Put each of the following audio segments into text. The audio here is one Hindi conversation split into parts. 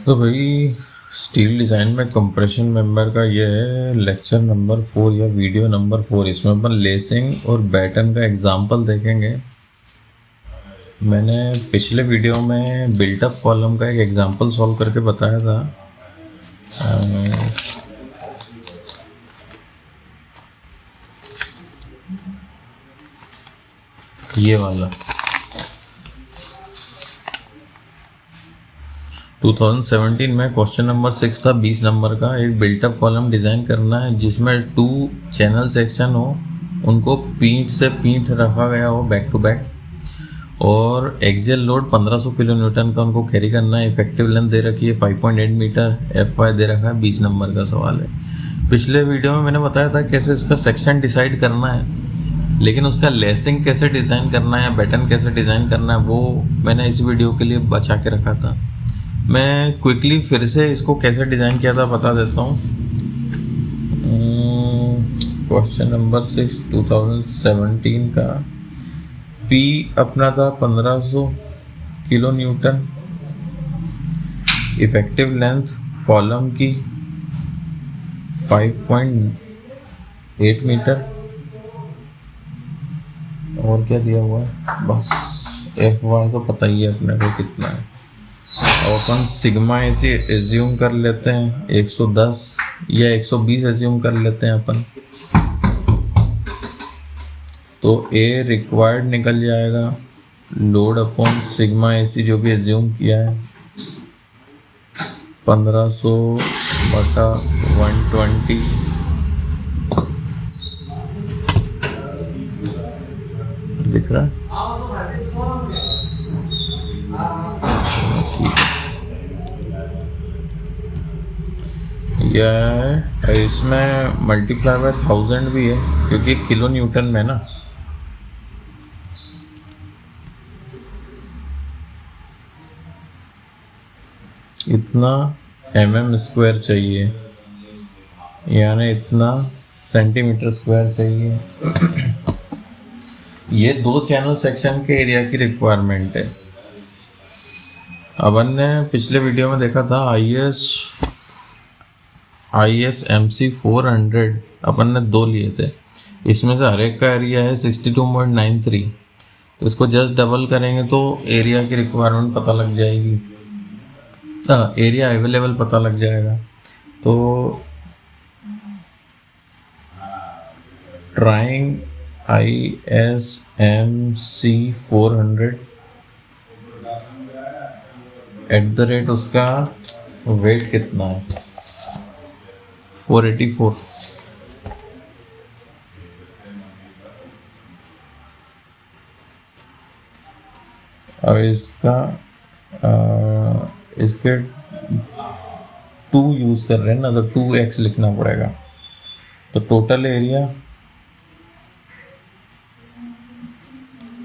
तो भाई स्टील डिज़ाइन में कंप्रेशन मेंबर का ये है लेक्चर नंबर 4 या वीडियो नंबर 4। इसमें अपन लेसिंग और बैटन का एग्जांपल देखेंगे। मैंने पिछले वीडियो में बिल्टअप कॉलम का एक एग्जांपल सॉल्व करके बताया था। ये वाला 2017 में क्वेश्चन नंबर 6 था 20 नंबर का। एक बिल्टअप कॉलम डिज़ाइन करना है जिसमें 2 चैनल सेक्शन हो, उनको पीठ से पीठ रखा गया हो बैक टू बैक, और एक्सियल लोड 1500 किलो न्यूटन का उनको कैरी करना है। इफेक्टिव लेंथ दे रखी है 5.8 मीटर, FY दे रखा है। 20 नंबर का सवाल है। पिछले वीडियो में मैंने बताया था कैसे इसका सेक्शन डिसाइड करना है, लेकिन उसका लेसिंग कैसे डिज़ाइन करना है या बैटन कैसे डिज़ाइन करना है वो मैंने इस वीडियो के लिए बचा के रखा था। मैं क्विकली फिर से इसको कैसे डिज़ाइन किया था बता देता हूँ। क्वेश्चन नंबर 6 2017 का P अपना था 1500 kilo Newton. Effective length column की 5.8 मीटर। और क्या दिया हुआ है, बस FY तो पता ही है अपने को कितना है। अब अपन सिग्मा ऐसे एज्यूम कर लेते हैं 110 या 120 एज्यूम कर लेते हैं अपन, तो A रिक्वायर्ड निकल जाएगा लोड अपॉन सिग्मा AC जो भी एज्यूम किया है 1500/120। दिख रहा है? यह इसमें मल्टीप्लाई बाय 1000 भी है क्योंकि किलो न्यूटन में ना। इतना mm² चाहिए, यानी इतना cm² चाहिए। ये 2 चैनल सेक्शन के एरिया की रिक्वायरमेंट है। अपन ने पिछले वीडियो में देखा था ISMC 400 अपन ने 2 लिए थे। इसमें से हर एक का एरिया है 62.93, तो इसको जस्ट डबल करेंगे तो एरिया की रिक्वायरमेंट पता लग जाएगी, एरिया अवेलेबल पता लग जाएगा। तो ट्राइंग ISMC 400 @ उसका वेट कितना है 484। अब इसके 2 यूज कर रहे हैं ना, तो 2x लिखना पड़ेगा। तो टोटल एरिया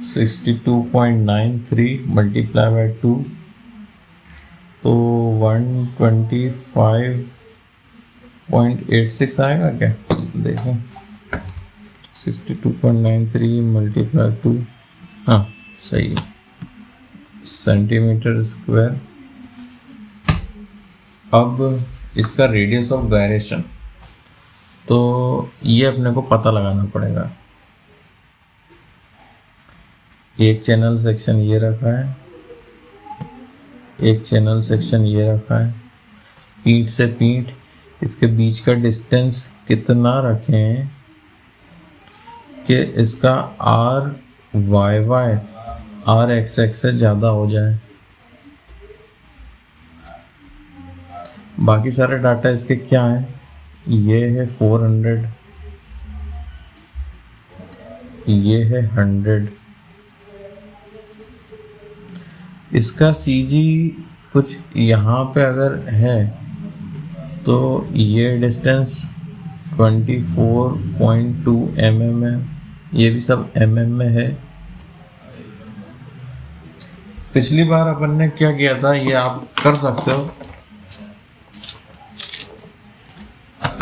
62.93 मल्टीप्लाई बाय 2, तो 125.86 आएगा क्या, देखें। 62.93 मल्टीप्लाई 2, हाँ सही है, cm²। अब इसका रेडियस ऑफ गायरेशन, तो ये अपने को पता लगाना पड़ेगा। एक चैनल सेक्शन ये रखा है, एक चैनल सेक्शन ये रखा है, पीठ से पीठ इसके बीच का डिस्टेंस कितना रखें कि इसका RYY RXX से ज़्यादा हो जाए। बाकी सारे डाटा इसके क्या हैं, ये है 400, ये है 100। इसका CG कुछ यहाँ पे अगर है तो ये डिस्टेंस 24.2 mm है, ये भी सब mm में है। पिछली बार अपन ने क्या किया था ये आप कर सकते हो।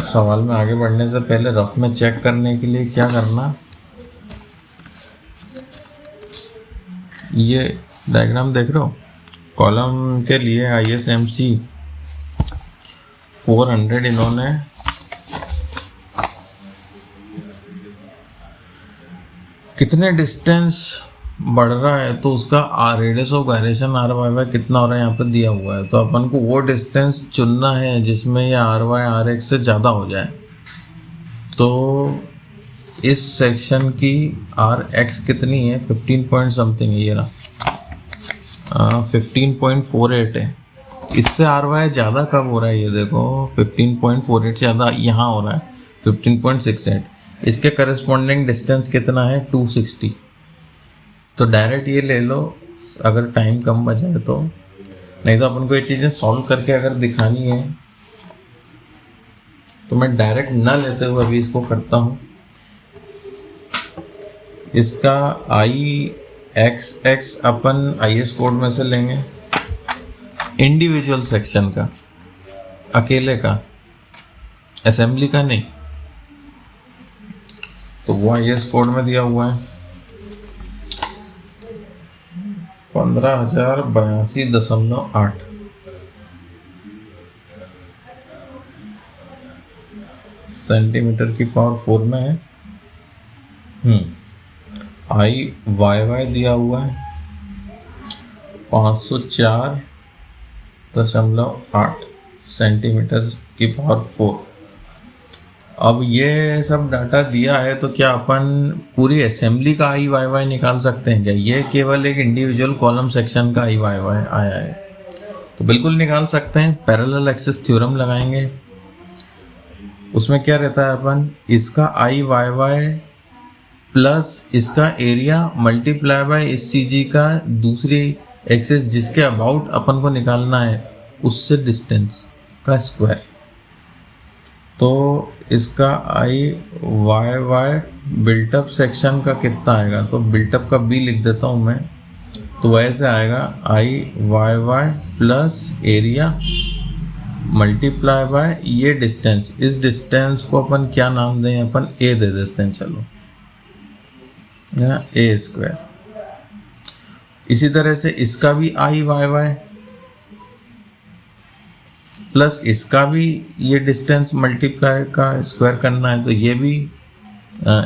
सवाल में आगे बढ़ने से पहले रफ में चेक करने के लिए क्या करना, ये डायग्राम देख रहे हो, कॉलम के लिए ISMC 400 इन्होंने कितने डिस्टेंस बढ़ रहा है तो उसका radius of gyration R Y Y कितना हो रहा है यहाँ पे दिया हुआ है। तो अपन को वो डिस्टेंस चुनना है जिसमें ये आर वाई आर एक्स से ज़्यादा हो जाए। तो इस सेक्शन की आर एक्स कितनी है, 15 पॉइंट समथिंग है, ये ना 15.48 है। इससे आर वाई ज़्यादा कब हो रहा है, ये देखो 15.48 से ज़्यादा यहाँ हो रहा है 15.68। इसके करस्पॉन्डिंग डिस्टेंस कितना है 260। तो डायरेक्ट ये ले लो अगर टाइम कम बचा है तो, नहीं तो अपन को ये चीज़ें सॉल्व करके अगर दिखानी है तो मैं डायरेक्ट ना लेते हुए अभी इसको करता हूँ। इसका आई एक्स एक्स अपन आई एस कोड में से लेंगे, इंडिविजुअल सेक्शन का, अकेले का, असेंबली का नहीं। तो वो आई एस कोड में दिया हुआ है 15,082.8 सेंटीमीटर की पावर 4 में है। आई वाई वाई दिया हुआ है 504.8 सेंटीमीटर की पावर 4। अब ये सब डाटा दिया है तो क्या अपन पूरी असेंबली का आई वाई वाई निकाल सकते हैं क्या? ये केवल एक इंडिविजुअल कॉलम सेक्शन का आई वाई वाई आया है तो बिल्कुल निकाल सकते हैं। पैरेलल एक्सिस थ्योरम लगाएंगे, उसमें क्या रहता है, अपन इसका आई वाई वाई प्लस इसका एरिया मल्टीप्लाई बाय इस सी जी का दूसरी एक्सिस जिसके अबाउट अपन को निकालना है उससे डिस्टेंस का स्क्वायर। तो इसका आई वाई वाई बिल्टअप सेक्शन का कितना आएगा, तो बिल्टअप का बी लिख देता हूँ मैं। तो वैसे आएगा I Y Y plus area multiply by ये डिस्टेंस। इस डिस्टेंस को अपन क्या नाम दें, अपन ए दे देते हैं, चलो ए स्क्वायर। इसी तरह से इसका भी आई वाई वाई प्लस इसका भी ये डिस्टेंस मल्टीप्लाई का स्क्वायर करना है तो ये भी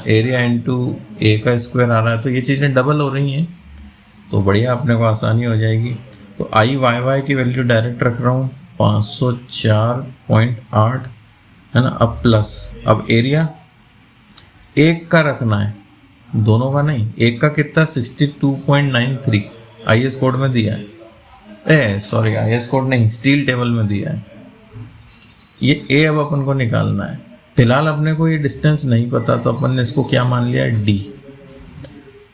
एरिया इनटू ए का स्क्वायर आ रहा है। तो ये चीज़ें डबल हो रही हैं तो बढ़िया अपने को आसानी हो जाएगी। तो आई वाई वाई की वैल्यू डायरेक्ट रख रहा हूँ 504.8 है ना। अब प्लस, अब एरिया एक का रखना है, दोनों का नहीं। एक का कितना 62.93 आई एस कोड में दिया है, सॉरी आई एस कोड नहीं, स्टील टेबल में दिया है। ये ए अब अपन को निकालना है। फिलहाल अपने को ये डिस्टेंस नहीं पता तो अपन ने इसको क्या मान लिया, डी।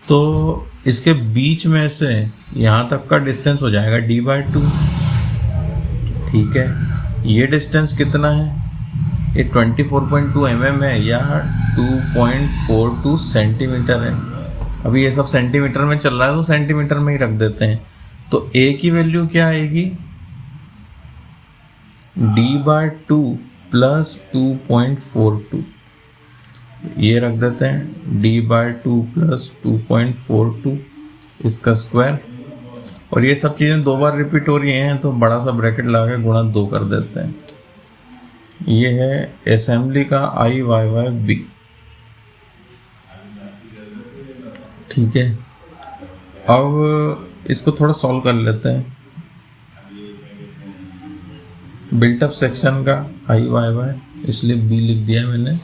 तो इसके बीच में से यहाँ तक का डिस्टेंस हो जाएगा d/2, ठीक है। ये डिस्टेंस कितना है, ये 24.2 mm है या 2.42 सेंटीमीटर है। अभी ये सब सेंटीमीटर में चल रहा है तो सेंटीमीटर में ही रख देते हैं। तो ए की वैल्यू क्या आएगी, d/2 प्लस 2.42, ये रख देते हैं d/2 प्लस 2.42 इसका स्क्वायर। और ये सब चीज़ें दो बार रिपीट हो रही हैं तो बड़ा सा ब्रैकेट लगा के गुणा 2 कर देते हैं। ये है असेंबली का आई वाई वाई बी, ठीक है। अब इसको थोड़ा सॉल्व कर लेते हैं। बिल्टअप सेक्शन का आई वाई वाई, इसलिए बी लिख दिया मैंने।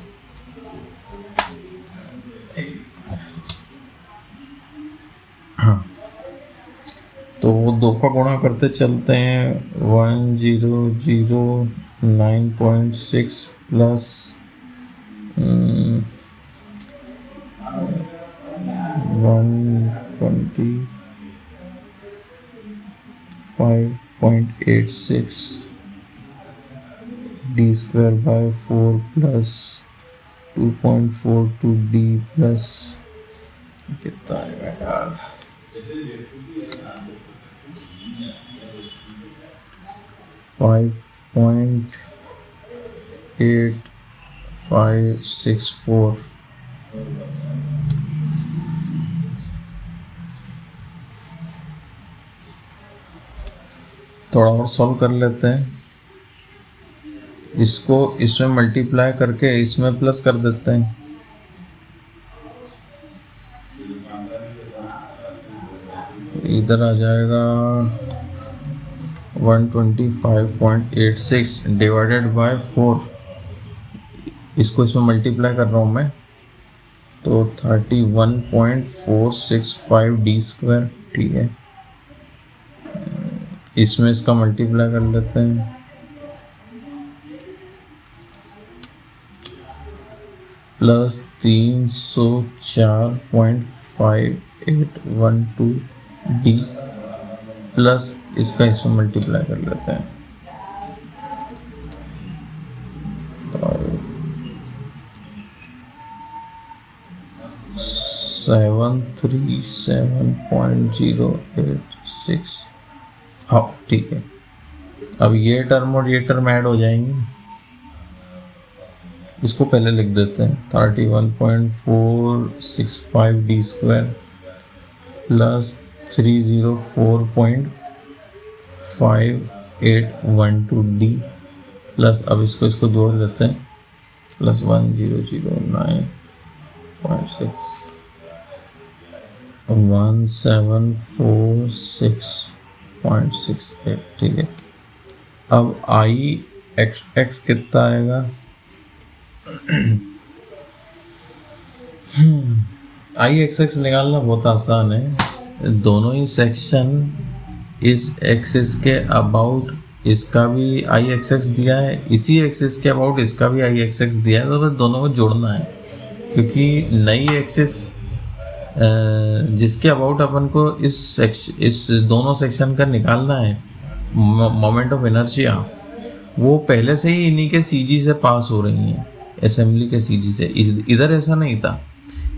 हाँ, तो वो 2 का गुणा करते चलते हैं 1009.6 plus 125.86 D square by 4 plus 2.42 D plus कितना आएगा यार, 5.8564। थोड़ा और सॉल्व कर लेते हैं। इसको इसमें मल्टीप्लाई करके इसमें प्लस कर देते हैं। इधर आ जाएगा 125.86 डिवाइडेड बाय 4। इसको इसमें मल्टीप्लाई कर रहा हूँ मैं, तो 31.465 डी स्क्वायर। ठीक है, इसमें इसका मल्टीप्लाई कर लेते हैं, प्लस 304.5812 डी प्लस इसका इसमें मल्टीप्लाई कर लेते हैं, 737.086। हाँ ठीक है, अब ये टर्म और ये टर्म ऐड हो जाएंगे। इसको पहले लिख देते हैं, 31.465 D square plus 304.5812 D plus, अब इसको जोड़ देते हैं, प्लस 1009.6 1746.68। ठीक है, अब आई एक्स कितना आएगा? आई एक्स निकालना बहुत आसान है। दोनों ही सेक्शन इस एक्सिस के अबाउट, इसका भी आई एक्स दिया है, इसी एक्सिस के अबाउट इसका भी आई एक्स दिया है, तो बस दोनों को जोड़ना है, क्योंकि नई एक्सिस जिसके अबाउट अपन को इस दोनों सेक्शन का निकालना है, मोमेंट ऑफ इनर्शिया, वो पहले से ही इन्हीं के सीजी से पास हो रही हैं, असेंबली के सीजी से। इधर ऐसा नहीं था,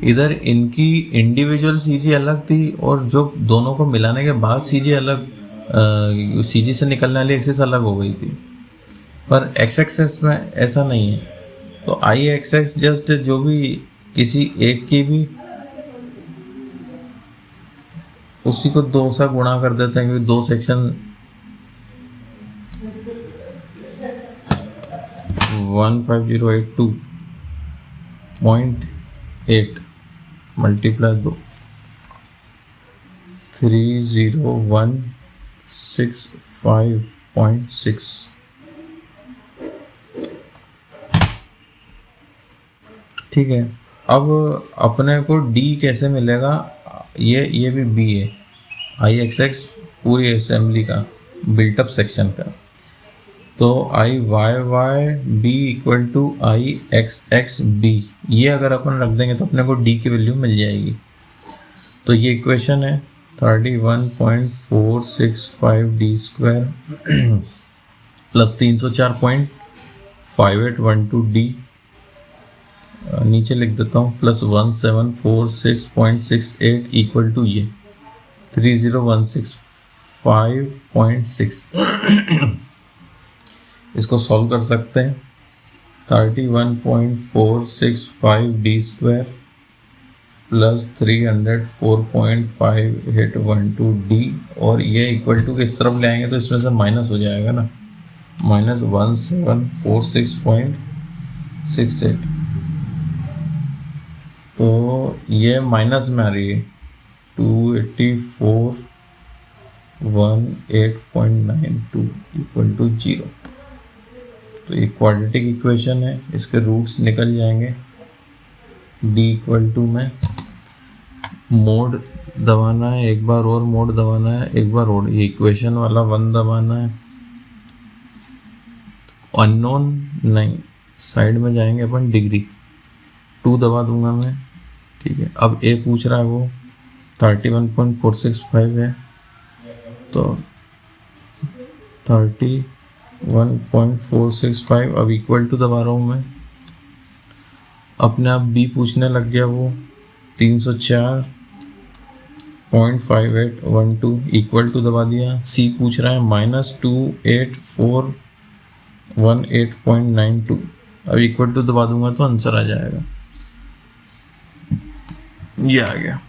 इधर इनकी इंडिविजुअल सीजी अलग थी और जो दोनों को मिलाने के बाद सीजी अलग, सीजी से निकलने वाली एक्सिस अलग हो गई थी। पर एक्स एक्सिस में ऐसा नहीं है, तो आई एक्स एक्स जस्ट जो भी किसी एक की भी उसी को 2 से गुणा कर देते हैं, क्योंकि 2 सेक्शन 15082.8 मल्टीप्लाई 2 30165.6। ठीक है, अब अपने को D कैसे मिलेगा? ये भी B है, आई एक्स एक्स पूरी असेंबली का बिल्टअप सेक्शन का, तो I Y Y B equal to I X X B, ये अगर अपन रख देंगे तो अपने को D की वैल्यू मिल जाएगी। तो ये इक्वेशन है 31.465 डी स्क्वायर प्लस 304.5812 डी, नीचे लिख देता हूँ, प्लस 1746.68 इक्वल टू ये 30165.6। इसको सॉल्व कर सकते हैं, 31.465 डी स्क्वायर प्लस 304.5812 डी, और ये इक्वल टू किस तरफ ले आएंगे तो इसमें से माइनस हो जाएगा ना, माइनस 1746.68, तो ये माइनस में आ रही है 284.1892 इक्वल टू 0। तो ये क्वाड्रेटिक इक्वेशन है, इसके रूट्स निकल जाएंगे। D इक्वल टू में मोड दबाना है, एक बार और मोड दबाना है, एक बार और ये इक्वेशन वाला 1 दबाना है, अननोन नहीं, साइड में जाएंगे अपन, डिग्री 2 दबा दूंगा मैं। ठीक है, अब A पूछ रहा है वो 31.465 है, तो 31.465 अब इक्वल टू दबा रहा हूँ मैं, अपने आप B पूछने लग गया वो 304.5812 इक्वल टू दबा दिया। C पूछ रहा है -2818.92, अब इक्वल टू दबा दूंगा तो आंसर आ जाएगा, ये आ गया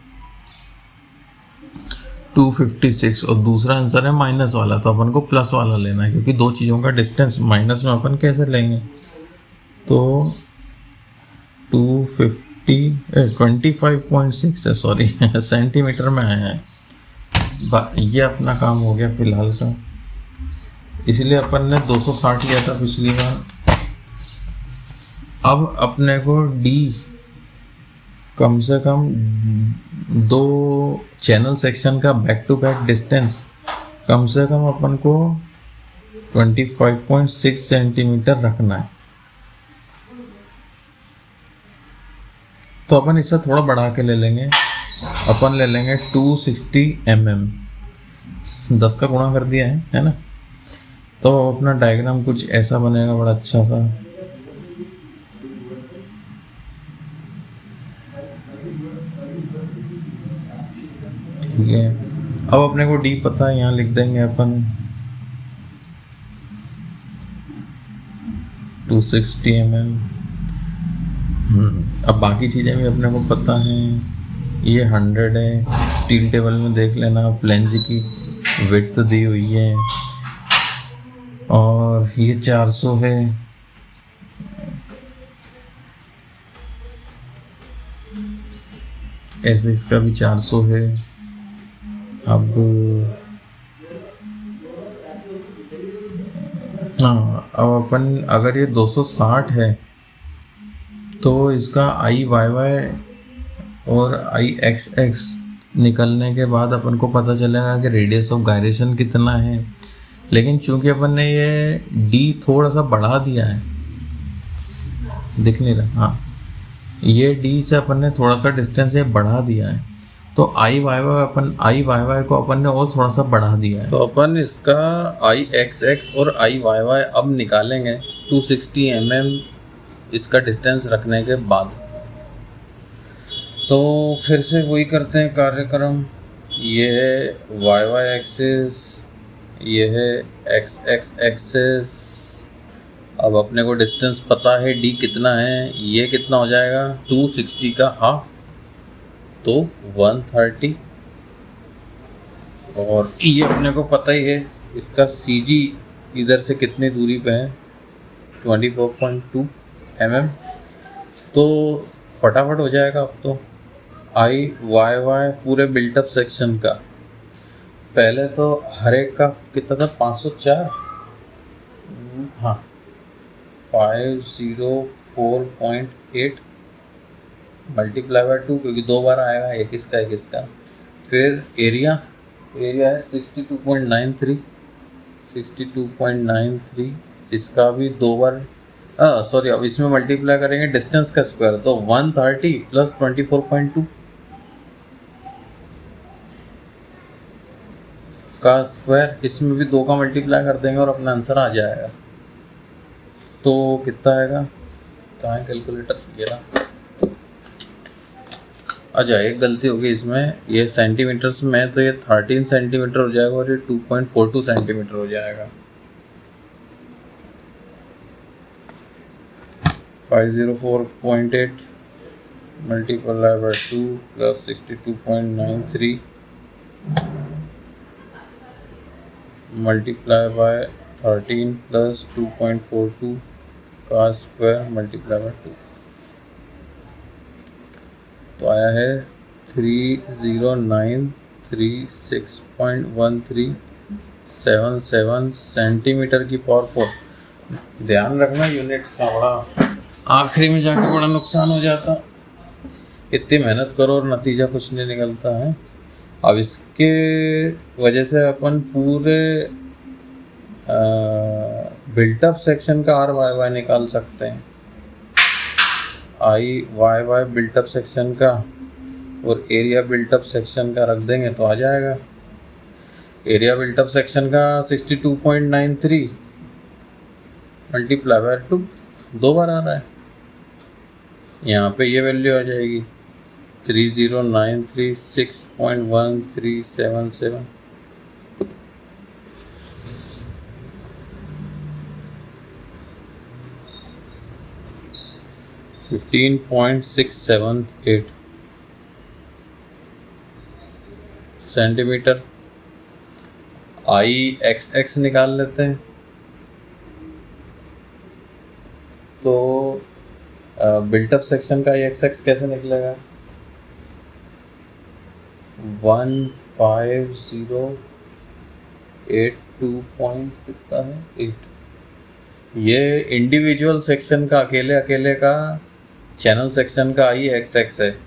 256 और दूसरा आंसर है माइनस वाला, तो अपन को प्लस वाला लेना है क्योंकि दो चीज़ों का डिस्टेंस माइनस में अपन कैसे लेंगे। तो 25.6 है, सॉरी सेंटीमीटर में आया है। ये अपना काम हो गया फिलहाल का, इसलिए अपन ने 260 लिया था पिछली बार। अब अपने को डी कम से कम दो चैनल सेक्शन का बैक टू बैक डिस्टेंस कम से कम अपन को 25.6 सेंटीमीटर रखना है। तो अपन इसे थोड़ा बढ़ा के ले लेंगे, अपन ले लेंगे 260 mm। 10 का गुणा कर दिया है ना। तो अपना डायग्राम कुछ ऐसा बनेगा, बड़ा अच्छा सा। ठीक है, अब अपने को डी पता है, यहाँ लिख देंगे अपन 260 mm। अब बाकी चीज़ें भी अपने को पता हैं। ये 100 है, स्टील टेबल में देख लेना, फ्लेंज की विड्थ दी हुई है, और ये 400 है। ऐसे इसका भी 400 है। अब हाँ, अब अपन अगर ये 260 है तो इसका आई वाई वाई और आई एक्स एक्स निकलने के बाद अपन को पता चलेगा कि रेडियस ऑफ गायरेशन कितना है। लेकिन चूंकि अपन ने ये डी थोड़ा सा बढ़ा दिया है, दिख नहीं रहा, हाँ, ये डी से अपन ने थोड़ा सा डिस्टेंस ये बढ़ा दिया है, तो आई वाई वाई को अपन ने और थोड़ा सा बढ़ा दिया है। तो अपन इसका आई एक्स एक्स और आई वाई वाई अब निकालेंगे 260 mm इसका डिस्टेंस रखने के बाद। तो फिर से वही करते हैं कार्यक्रम। ये है वाई वाई एक्सिस, ये है एक्स एक्स एक्सिस। अब अपने को डिस्टेंस पता है डी कितना है, ये कितना हो जाएगा 260 का हाफ, तो 130। और ये अपने को पता ही है इसका सी जी इधर से कितनी दूरी पे है, 24.2 mm। तो फटाफट हो जाएगा अब तो आई वाई वाई पूरे बिल्टअप सेक्शन का। पहले तो हर एक का कितना था, 504, हाँ 504.8 मल्टीप्लाई बाय 2, क्योंकि दो बार आएगा, एक इसका एक इसका। फिर एरिया है 62.93, इसका भी दो बार, सॉरी, अब इसमें मल्टीप्लाई करेंगे डिस्टेंस का स्क्वायर, तो 130 प्लस 24.2 का स्क्वायर, इसमें भी दो का मल्टीप्लाई कर देंगे और अपना आंसर आ जाएगा। तो कितना आएगा, कहाँ है कैलकुलेटर, ये रहा। अच्छा, एक गलती होगी इसमें, ये सेंटीमीटर्स में तो ये 13 सेंटीमीटर हो जाएगा और ये 2.42 सेंटीमीटर हो जाएगा। 504.8 multiply by 2 plus 62.93 multiply bye 13 plus 2.42 का स्क्वायर मल्टीप्लाई बाय 2, तो आया है 30936.1377 सेंटीमीटर की पावर 4। ध्यान रखना यूनिट्स का, बड़ा आखिरी में जाके बड़ा नुकसान हो जाता, इतनी मेहनत करो और नतीजा कुछ नहीं निकलता है। अब इसके वजह से अपन पूरे बिल्टअप सेक्शन का आर वाई वाई निकाल सकते हैं। आई वाई वाई बिल्टअप सेक्शन का और एरिया बिल्टअप सेक्शन का रख देंगे तो आ जाएगा। एरिया बिल्टअप सेक्शन का 62.93 मल्टीप्लाई बाय 2, दो बार आ रहा है, यहाँ पे ये वैल्यू आ जाएगी 30936.1377। $15.678 सेंटीमीटर। आई एक्स एक्स निकाल लेते हैं। तो बिल्टअप सेक्शन का एक्स एक्स कैसे निकलेगा? 1508 पॉइंट कितना है 8। ये इंडिविजुअल सेक्शन का अकेले अकेले का चैनल सेक्शन का आई एक्स एक्स है,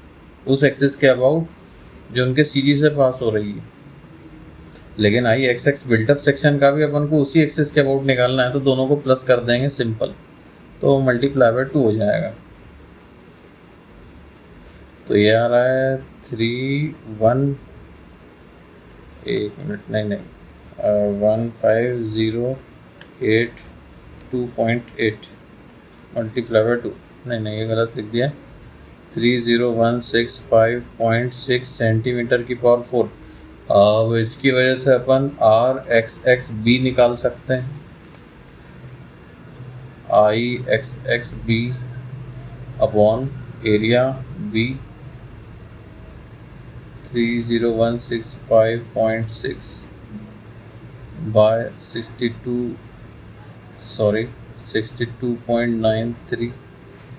उस एक्सिस के अबाउट जो उनके सीजी से पास हो रही है। लेकिन आई एक्स एक्स बिल्टअप सेक्शन का भी अपन को उसी एक्सिस के अबाउट निकालना है, तो दोनों को प्लस कर देंगे सिंपल, तो मल्टीप्लाई बाय 2 हो जाएगा। तो ये आ रहा है 3 1 मिनट नहीं 1508.2.8 मल्टीप्लाई बाय 2, नहीं ये गलत लिख दिया। 30165.6 सेंटीमीटर की पावर 4। अब इसकी वजह से अपन आर एक्स एक्स बी निकाल सकते हैं। I X X B upon area B 30165.6 by 62.93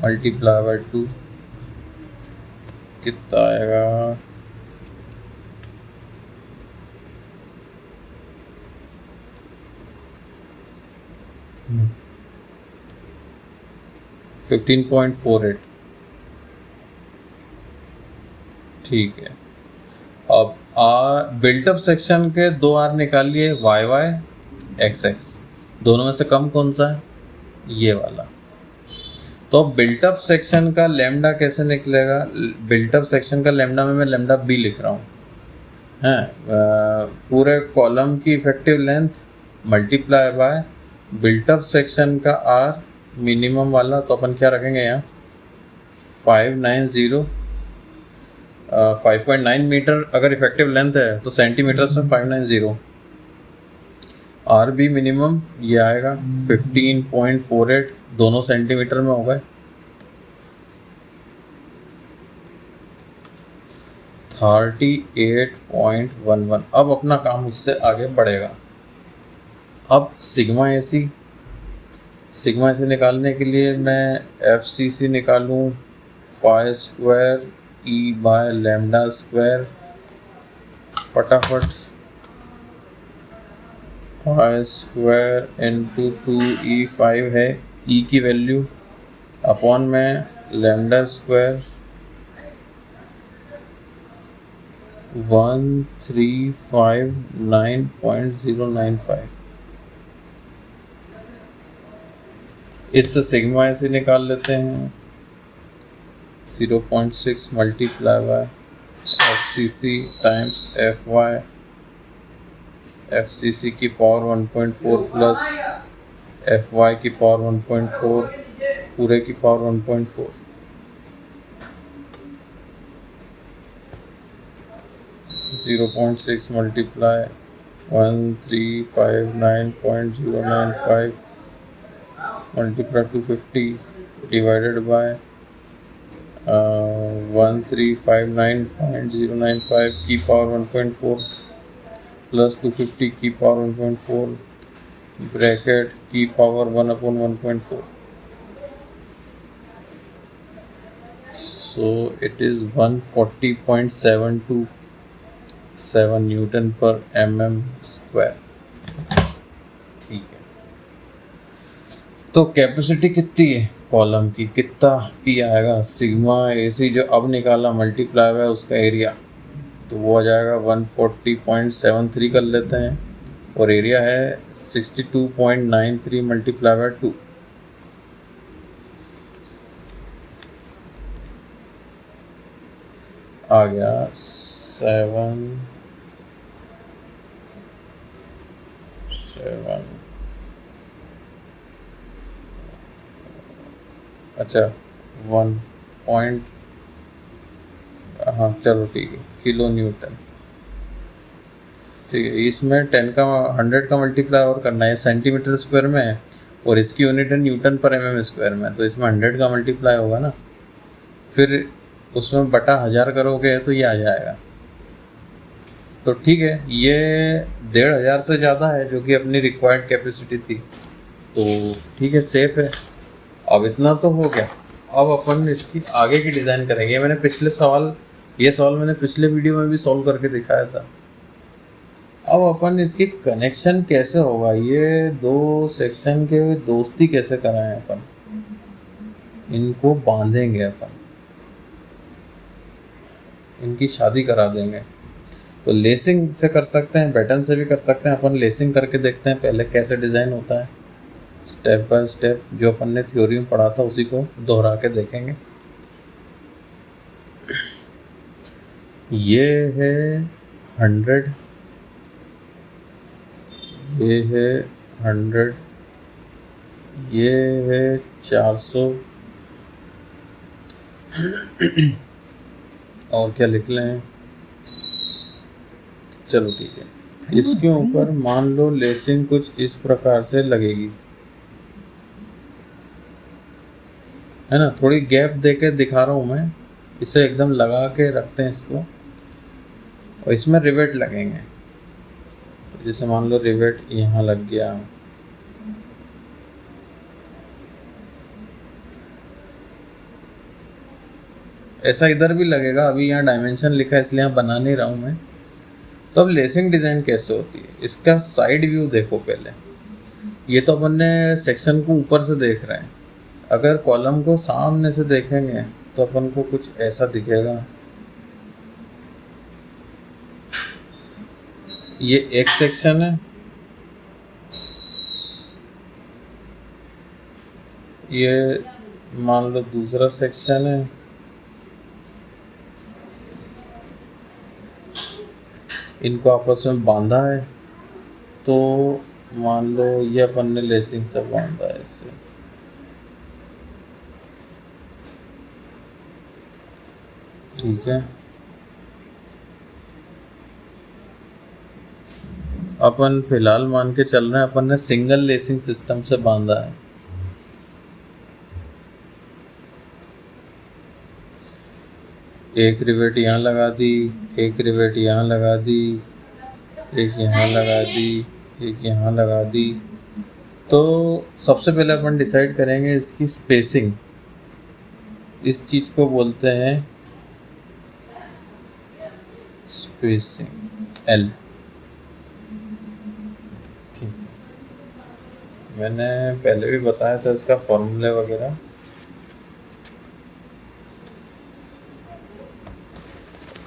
multiply by 2 कितना आएगा? 15.48। ठीक है। अब बिल्टअप सेक्शन के 2 आर निकालिए, वाई वाई एक्स एक्स, दोनों में से कम कौन सा है? ये वाला। तो बिल्टअप सेक्शन का लैम्डा कैसे निकलेगा? बिल्टअप सेक्शन का लैम्डा में मैं लैम्डा बी लिख रहा हूँ, हैं पूरे कॉलम की effective length multiply by built up section का आर मिनिमम वाला। तो अपन क्या रखेंगे यहाँ 5.9 मीटर अगर इफेक्टिव लेंथ है तो सेंटीमीटर्स में 590। आर बी मिनिमम ये आएगा 15.48, दोनों सेंटीमीटर में हो गए। 38.11। अब अपना काम उससे आगे बढ़ेगा। अब सिग्मा ए सी निकालने के लिए मैं एफ सी सी निकालूँ पाई स्क्वायर ई बाय लैम्डा स्क्वायर। फटाफट पाई स्क्वायर इंटू 2E5 है ई की वैल्यू, अपॉन में लैम्डा स्क्वायर 1359.095। इससे सिग्मा ऐसे निकाल लेते हैं 0.6 multiply by FCC times FY, FCC की पावर 1.4 प्लस FY की पावर 1.4 पूरे की power 1.4। .6 multiply 1359.095 multiply 250 divided by 1359.095 की पावर 1.4 प्लस 250 की पावर 1.4 ब्रैकेट की power 1/1.4। So it is 140.727 Newton पर mm स्क्वायर। ठीक है। तो कैपेसिटी कितनी है कॉलम की, कितना पी आएगा? सिग्मा एसी जो अब निकाला मल्टीप्लाई है उसका एरिया, तो वो आ जाएगा 140.73 कर लेते हैं, और एरिया है 62.93 मल्टीप्लाई बाय 2। आ गया 7 अच्छा 1 पॉइंट, हाँ चलो ठीक है, किलो न्यूटन। ठीक है, इसमें 100 का मल्टीप्लाई और करना है, सेंटीमीटर स्क्वायर में है और इसकी यूनिट है न्यूटन पर mm स्क्वायर में, तो इसमें 100 का मल्टीप्लाई होगा ना, फिर उसमें बटा 1000 करोगे तो ये आ जाएगा। तो ठीक है, ये 1500 से ज़्यादा है जो कि अपनी रिक्वायर्ड कैपेसिटी थी, तो ठीक है, सेफ है। अब इतना तो हो गया, अब अपन इसकी आगे की डिज़ाइन करेंगे। ये सवाल मैंने पिछले वीडियो में भी सॉल्व करके दिखाया था। अब अपन इसकी कनेक्शन कैसे होगा, ये दो सेक्शन के दोस्ती कैसे कराएं अपन, इनको बांधेंगे अपन, इनकी शादी करा देंगे। तो लेसिंग से कर सकते हैं, पैटर्न से भी कर सकते हैं। अपन लेसिंग करके देखते हैं पहले कैसे डिज़ाइन होता है, स्टेप बाय स्टेप जो अपन ने थ्योरी में पढ़ा था उसी को दोहरा के देखेंगे। ये है 100, ये है 100, ये है 400 और क्या लिख लें, चलो ठीक है। इसके ऊपर मान लो लेसिंग कुछ इस प्रकार से लगेगी, है ना। थोड़ी गैप देके दिखा रहा हूँ मैं, इसे एकदम लगा के रखते हैं इसको, और इसमें रिवेट लगेंगे। जैसे मान लो रिवेट यहाँ लग गया, ऐसा इधर भी लगेगा। अभी यहाँ डायमेंशन लिखा है इसलिए यहाँ बना नहीं रहा हूँ मैं। तो अब लेसिंग डिज़ाइन कैसे होती है, इसका साइड व्यू देखो पहले। ये तो अपन ने सेक्शन को ऊपर से देख रहे हैं, अगर कॉलम को सामने से देखेंगे तो अपन को कुछ ऐसा दिखेगा। ये एक सेक्शन है, ये मान लो दूसरा सेक्शन है, इनको आपस में बांधा है, तो मान लो ये अपन ने लेसिंग से बांधा है इसे। ठीक है, अपन फिलहाल मान के चल रहे हैं अपन ने सिंगल लेसिंग सिस्टम से बांधा है। एक रिवेट यहाँ लगा दी, एक रिवेट यहाँ लगा दी, एक यहाँ लगा दी, एक यहाँ लगा दी। तो सबसे पहले अपन डिसाइड करेंगे इसकी स्पेसिंग। इस चीज को बोलते हैं स्पेसिंग, एल। ठीक, मैंने पहले भी बताया था इसका फॉर्मूले वगैरह।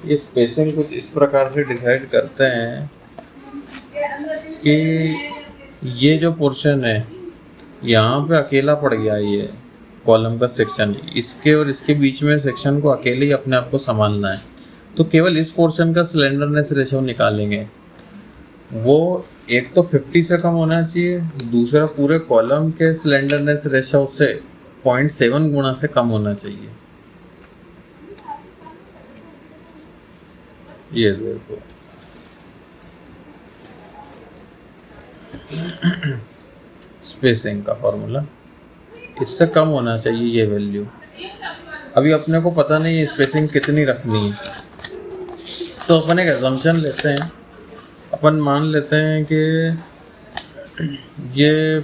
ये स्पेसिंग कुछ इस प्रकार से डिसाइड करते हैं कि ये जो पोर्शन है यहाँ पे अकेला पड़ गया, ये कॉलम का सेक्शन, इसके और इसके बीच में सेक्शन को अकेले ही अपने आप को संभालना है। तो केवल इस पोर्शन का स्लेंडरनेस रेशो निकालेंगे। वो एक तो 50 से कम होना चाहिए, दूसरा पूरे कॉलम के स्लेंडरनेस रेशो से 0.7 गुना से कम होना चाहिए। ये देखो, स्पेसिंग का फॉर्मूला, इससे कम होना चाहिए ये वैल्यू। अभी अपने को पता नहीं है स्पेसिंग कितनी रखनी है, तो अपन एक असम्पशन लेते हैं। अपन मान लेते हैं कि ये,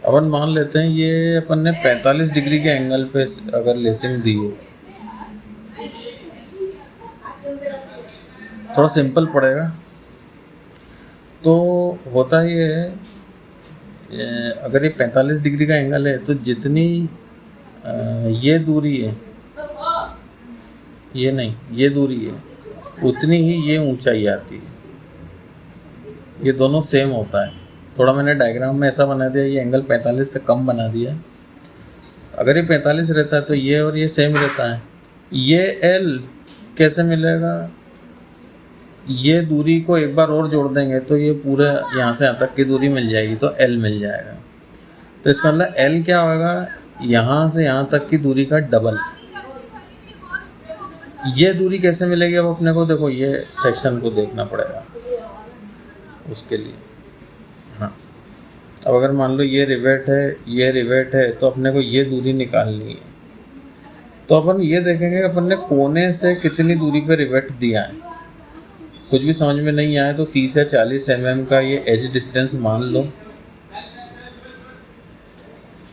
अपन मान लेते हैं ये अपन ने 45 डिग्री के एंगल पे अगर लेसिंग दी है, थोड़ा सिंपल पड़ेगा। तो होता ये है, अगर ये 45 डिग्री का एंगल है तो जितनी ये दूरी है, ये नहीं, ये दूरी है, उतनी ही ये ऊंचाई आती है। ये दोनों सेम होता है। थोड़ा मैंने डायग्राम में ऐसा बना दिया, ये एंगल 45 से कम बना दिया है। अगर ये 45 रहता है तो ये और ये सेम रहता है। ये एल कैसे मिलेगा, ये दूरी को एक बार और जोड़ देंगे तो ये पूरा यहाँ से यहाँ तक की दूरी मिल जाएगी, तो एल मिल जाएगा। तो इसका मतलब एल क्या होगा, यहाँ से यहाँ तक की दूरी का डबल। ये दूरी कैसे मिलेगी, अब अपने को देखो ये सेक्शन को देखना पड़ेगा उसके लिए। हाँ, अब अगर मान लो ये रिवेट है, ये रिवेट है, तो अपने को ये दूरी निकालनी है। तो अपन ये देखेंगे अपन ने कोने से कितनी दूरी पे रिवेट दिया है। कुछ भी समझ में नहीं आए तो 30 या 40 mm का ये एज डिस्टेंस मान लो।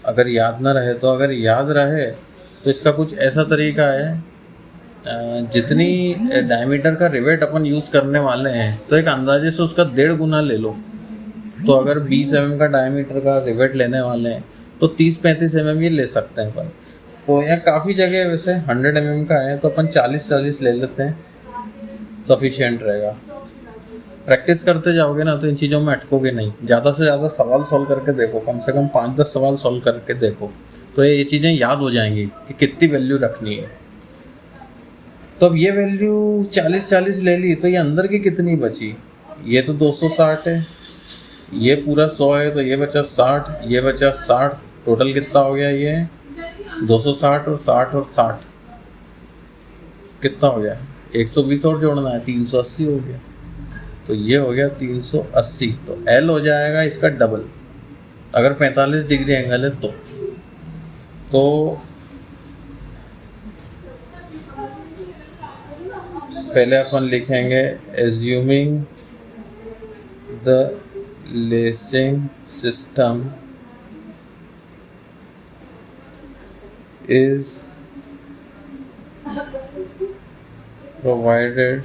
अगर याद ना रहे तो, अगर याद रहे तो इसका कुछ ऐसा तरीका है, जितनी डायमीटर का रिवेट अपन यूज़ करने वाले हैं तो एक अंदाजे से उसका 1.5 गुना ले लो। तो अगर 20 mm का डायमीटर का रिवेट लेने वाले हैं तो 30-35 mm ये ले सकते हैं अपन। तो यहाँ काफ़ी जगह वैसे 100 mm का है तो अपन 40-40 ले लेते हैं, सफिशिएंट रहेगा। प्रैक्टिस करते जाओगे ना तो इन चीज़ों में अटकोगे नहीं। ज़्यादा से ज़्यादा सवाल सॉल्व करके देखो, कम से कम 5-10 सवाल सॉल्व करके देखो, तो ये चीज़ें याद हो जाएंगी कि कितनी वैल्यू रखनी है। तो अब ये वैल्यू 40-40 ले ली तो ये अंदर की कितनी बची? ये तो 260 है, ये पूरा 100 है तो ये बचा 60, ये बचा 60। टोटल कितना हो गया? ये 260 और 60 और 60 कितना हो गया? 120 और जोड़ना है, 380 हो गया। तो ये हो गया 380। तो L हो जाएगा इसका डबल, अगर 45 डिग्री एंगल है तो पहले अपन लिखेंगे assuming the lacing system is provided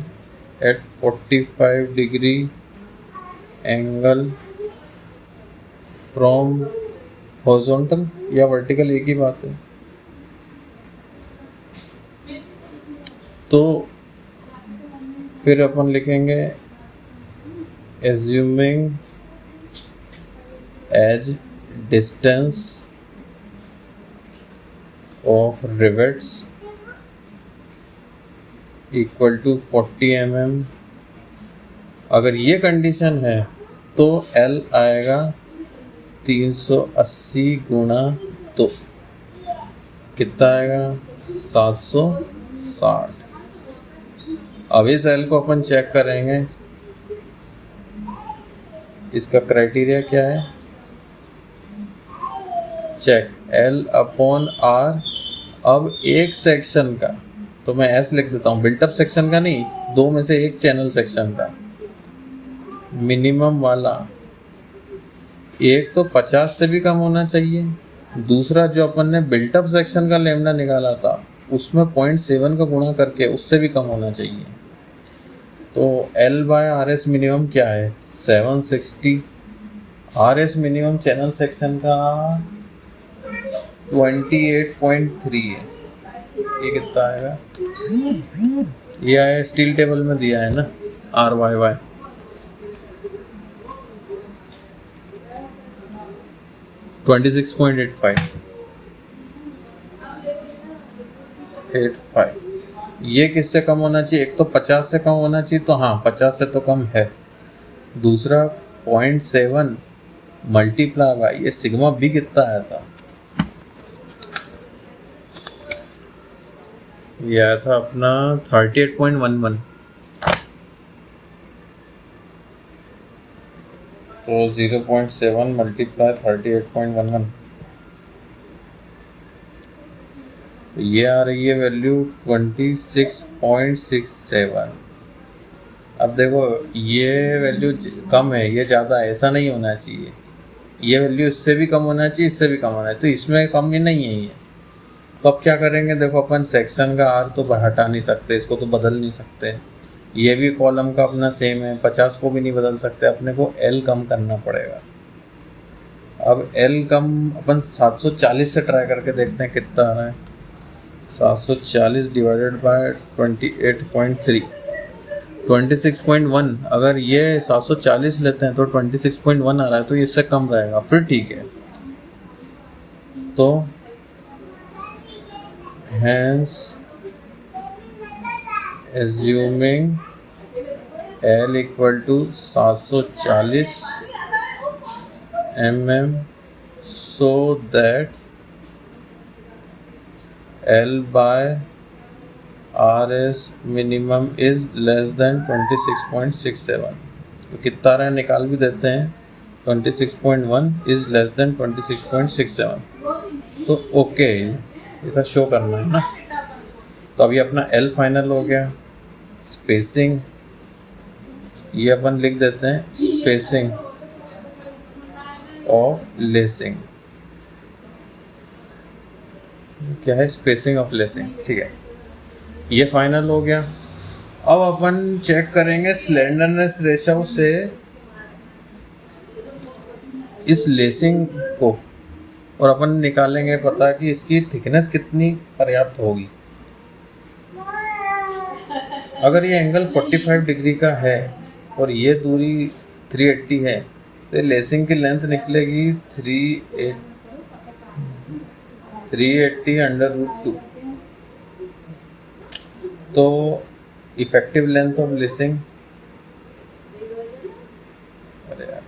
at 45 degree angle from horizontal या vertical, एक ही बात है। तो फिर अपन लिखेंगे assuming edge distance of rivets equal to 40 mm। अगर ये कंडीशन है तो L आएगा 380 गुणा, तो कितना आएगा? 760। अब इस L को अपन चेक करेंगे, इसका क्राइटेरिया क्या है? Check L upon R। अब एक सेक्शन का तो मैं S लिख देता हूँ, बिल्टअप सेक्शन का नहीं, दो में से एक चैनल सेक्शन का मिनिमम वाला। एक तो 50 से भी कम होना चाहिए, दूसरा जो अपन ने बिल्टअप सेक्शन का लेमडा निकाला था उसमें 0.7 का गुणा करके उससे भी कम होना चाहिए। तो L/RS मिनिमम क्या है? 760। RS मिनिमम चैनल सेक्शन का 28.3 है। ये कितना आएगा? ये आया स्टील टेबल में दिया है ना, RYY। ये किससे कम होना चाहिए? एक तो 50 से कम होना चाहिए, तो हाँ 50 से तो कम है। दूसरा 0.7 मल्टीप्लाई बाय ये सिग्मा बी कितना आया था? ये आया था अपना 38.11। तो 0.7 मल्टीप्लाई 38.11, तो ये आ रही है वैल्यू 26.67। अब देखो ये वैल्यू कम है, ये ज़्यादा है, ऐसा नहीं होना चाहिए। ये वैल्यू इससे भी कम होना चाहिए, इससे भी कम होना चाहिए, तो इसमें कम ही नहीं है ये। तो अब क्या करेंगे? देखो अपन सेक्शन का R तो हटा नहीं सकते, इसको तो बदल नहीं सकते। ये भी कॉलम का अपना सेम है, 50 को भी नहीं बदल सकते, अपने को L कम करना पड़ेगा। अब L कम अपन 740 से ट्राई करके देखते हैं कितना आ रहा है। 740 डिवाइडेड बाय 28.3, 26.1। अगर ये 740 लेते हैं तो 26.1 आ रहा है, तो इससे कम रहेगा, फिर ठीक है। तो hence assuming L equal to 740 mm so that L by RS minimum is less than 26.67। तो कितना रहा निकाल भी देते हैं, 26.1 is less than 26.67। तो ओके, ऐसा शो करना है ना। तो अभी अपना L फाइनल हो गया। स्पेसिंग ये अपन लिख देते हैं स्पेसिंग ऑफ लेसिंग। क्या है? Spacing of lacing. ठीक है, ये फाइनल हो गया। अब अपन चेक करेंगे स्लेंडरनेस रेशियो से इस लेसिंग को, और अपन निकालेंगे पता कि इसकी थिकनेस कितनी पर्याप्त होगी। अगर ये एंगल 45 डिग्री का है और ये दूरी 380 है तो लेसिंग की लेंथ निकलेगी 380 अंडर रूट 2। तो इफेक्टिव लेंथ ऑफ लेसिंग, अरे यार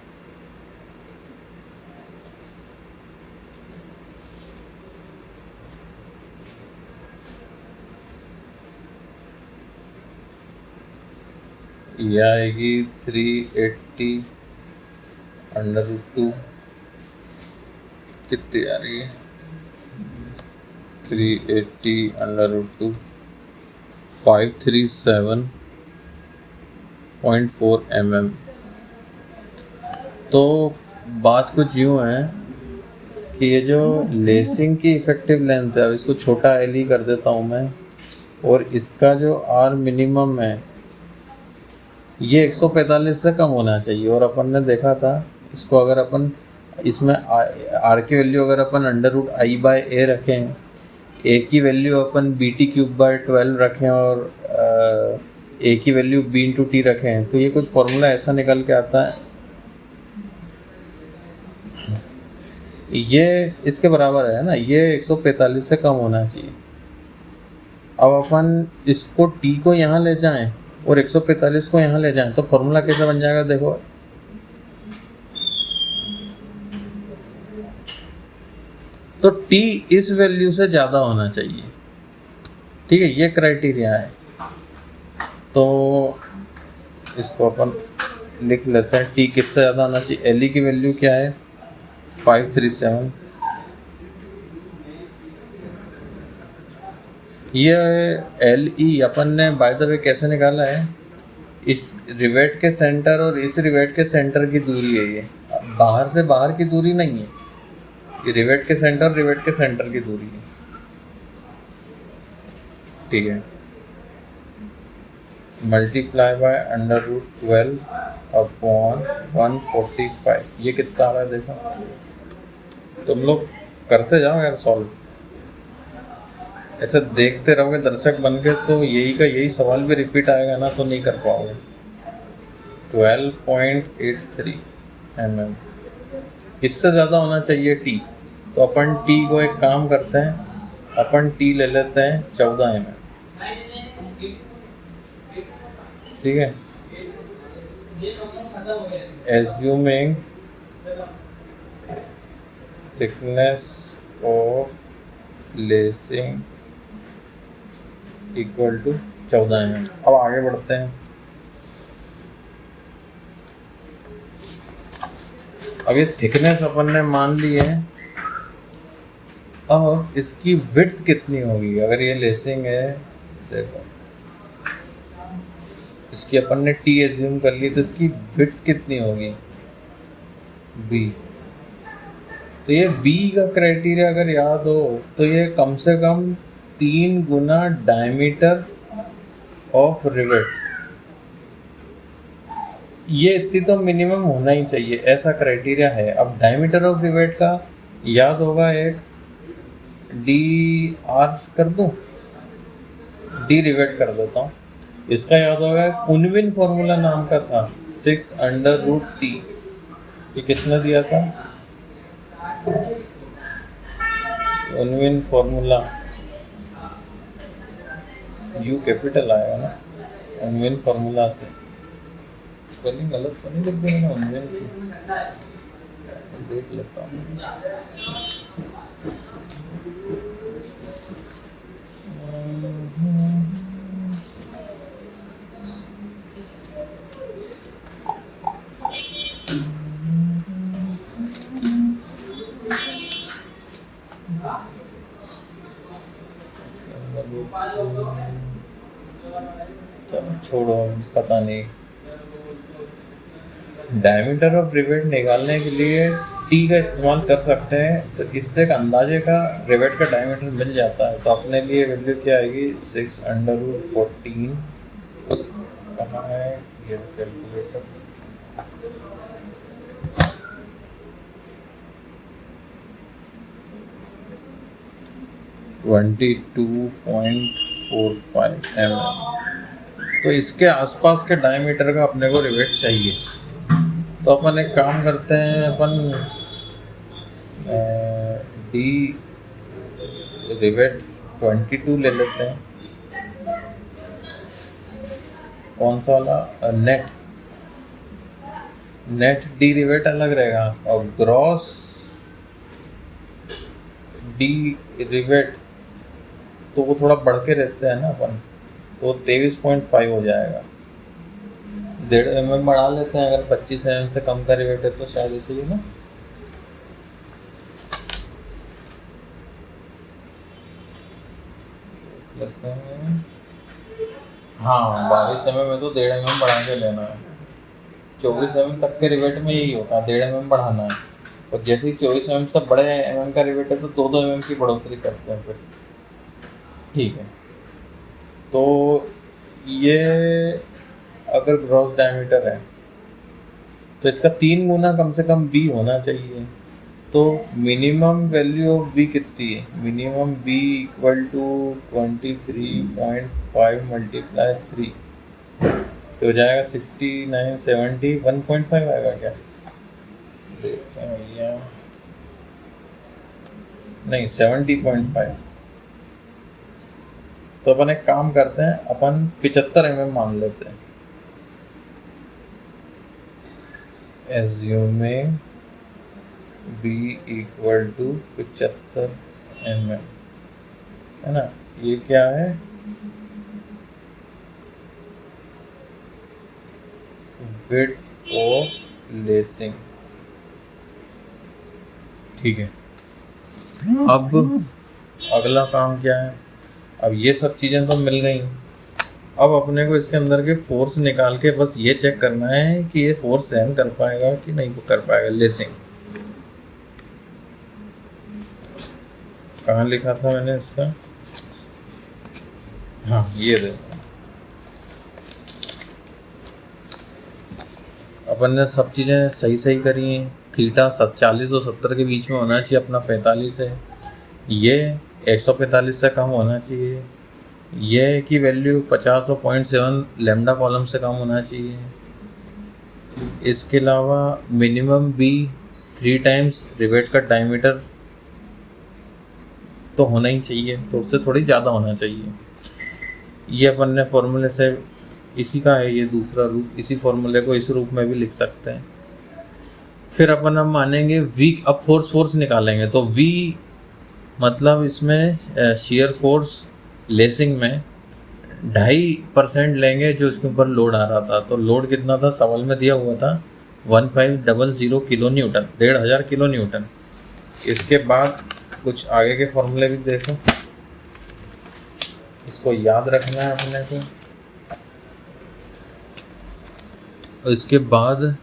ये आएगी 380 अंडर रूट 2। कितनी आ रही है? 380 अंडर रूट 2 537.4 mm। तो बात कुछ यूँ है कि ये जो लेसिंग की इफेक्टिव लेंथ है, अब इसको छोटा एल ही कर देता हूँ मैं, और इसका जो आर मिनिमम है ये 145 से कम होना चाहिए। और अपन ने देखा था इसको, अगर अपन इसमें आर की वैल्यू अगर अपन under root I by A रखें, ए की वैल्यू अपन बी टी क्यूब बाय 12 रखें, और ए की वैल्यू बी इंटू टी रखें, तो ये कुछ फॉर्मूला ऐसा निकल के आता है, ये इसके बराबर है ना, ये 145 से कम होना चाहिए। अब अपन इसको टी को यहाँ ले जाएं और 145 को यहाँ ले जाएं तो फॉर्मूला कैसे बन जाएगा? देखो, तो t इस वैल्यू से ज़्यादा होना चाहिए। ठीक है, ये क्राइटेरिया है। तो इसको अपन लिख लेते हैं, t किससे ज़्यादा होना चाहिए। एल की वैल्यू क्या है? 537। ये एल ई अपन ने बाय द वे कैसे निकाला है? इस रिवेट के सेंटर और इस रिवेट के सेंटर की दूरी है ये, बाहर से बाहर की दूरी नहीं है, ये रिवेट के सेंटर की दूरी है। ठीक है, multiply by under root 12 upon 145। ये कितना आ रहा है देखो, तुम लोग करते जाओ यार सॉल्व, ऐसे देखते रहोगे दर्शक बन के तो यही का यही सवाल भी रिपीट आएगा ना, तो नहीं कर पाओगे। 12.83 mm, इससे ज़्यादा होना चाहिए t। तो अपन t को एक काम करते हैं, अपन t ले लेते हैं 14 mm। ठीक है, assuming thickness of lacing equal to 14 mm। अब आगे बढ़ते हैं। अब ये थिकनेस अपन ने मान ली है, अब इसकी विड्थ कितनी होगी? अगर ये लेसिंग है, देखो इसकी अपन ने टी एज्यूम कर ली, तो इसकी विड्थ कितनी होगी? बी। तो ये बी का क्राइटेरिया अगर याद हो तो ये कम से कम 3 गुना डायमीटर ऑफ रिवेट, ये इतनी तो मिनिमम होना ही चाहिए, ऐसा क्राइटेरिया है। अब डायमीटर ऑफ रिवेट का याद होगा, एक डी आर कर दूं, डी रिवेट कर देता हूँ। इसका याद होगा कुनविन फॉर्मूला नाम का था, 6 अंडर रूट टी। ये किसने दिया था? कुनविन फॉर्मूला, यू कैपिटल आएगा ना, कुनविन फॉर्मूला से। स्पेलिंग गलत तो नहीं लिख देंगे ना कुनविन की? देख लेता हूँ। छोड़ो, पता नहीं। डायमीटर ऑफ रिवेट निकालने के लिए टी का इस्तेमाल कर सकते हैं, तो इससे एक अंदाजे का रिवेट का डायमीटर मिल जाता है। तो अपने लिए वैल्यू क्या आएगी, 6√14। कहाँ है ये कैलकुलेटर, 22.45 mm। तो इसके आसपास के डायमीटर का अपने को रिवेट चाहिए। तो अपन एक काम करते हैं, अपन डी रिवेट 22 ले लेते हैं। कौन सा वाला, नेट डी रिवेट अलग रहेगा, और ग्रॉस डी रिवेट तो वो थोड़ा बढ़ के रहते हैं ना अपन, तो 23.5 हो जाएगा। 1.5 mm बढ़ा लेते हैं, अगर 25 mm से कम का रिवेट है तो शायद ऐसे ही ना। हाँ, 22 mm में तो 1.5 mm बढ़ा के लेना है। 24 mm तक के रिवेट में यही होता है, 1.5 mm बढ़ाना है। और जैसे ही 24 mm से बड़े mm का रिवेट है तो 2-2 mm की बढ़ोतरी करते हैं फिर। ठीक है, तो ये अगर ग्रॉस डायमीटर है तो इसका 3 गुना कम से कम बी होना चाहिए। तो मिनिमम वैल्यू ऑफ बी कितनी है, minimum B equal to 23.5 multiply 3, तो हो जाएगा 69, 70, 1.5 आएगा क्या, देखते हैं भैया, नहीं 70.5। तो अपन एक काम करते हैं, अपन 75 mm मान लेते हैं, assuming B equal to 75 mm, है ना। ये क्या है, विड्थ ऑफ लेसिंग। ठीक है, अब अगला काम क्या है, अब ये सब चीज़ें तो मिल गई। अब अपने को इसके अंदर के फोर्स निकाल के बस ये चेक करना है कि ये फोर्स सहन कर पाएगा कि नहीं कर पाएगा। लेसिंग कहाँ लिखा था मैंने इसका, हाँ ये देखो, अपन ने सब चीज़ें सही सही करी हैं। थीटा 40 और 70 के बीच में होना चाहिए, अपना 45 है। ये 145 से कम होना चाहिए। ये की वैल्यू 50 और 0.7 लैम्डा कॉलम से कम होना चाहिए। इसके अलावा मिनिमम बी 3 टाइम्स रिवेट का डायमीटर तो होना ही चाहिए, तो उससे थोड़ी ज़्यादा होना चाहिए। ये अपन ने फॉर्मूले से, इसी का है ये दूसरा रूप, इसी फॉर्मूले को इस रूप में भी लिख सकते हैं। फिर अपन अब मानेंगे वी, अब फोर्स निकालेंगे। तो वी मतलब इसमें शियर फोर्स लेसिंग में 2.5% लेंगे जो इसके ऊपर लोड आ रहा था। तो लोड कितना था, सवाल में दिया हुआ था 1500 किलो न्यूटन, 1500 किलो न्यूटन। इसके बाद कुछ आगे के फॉर्मूले भी देखो, इसको याद रखना है अपने को। और इसके बाद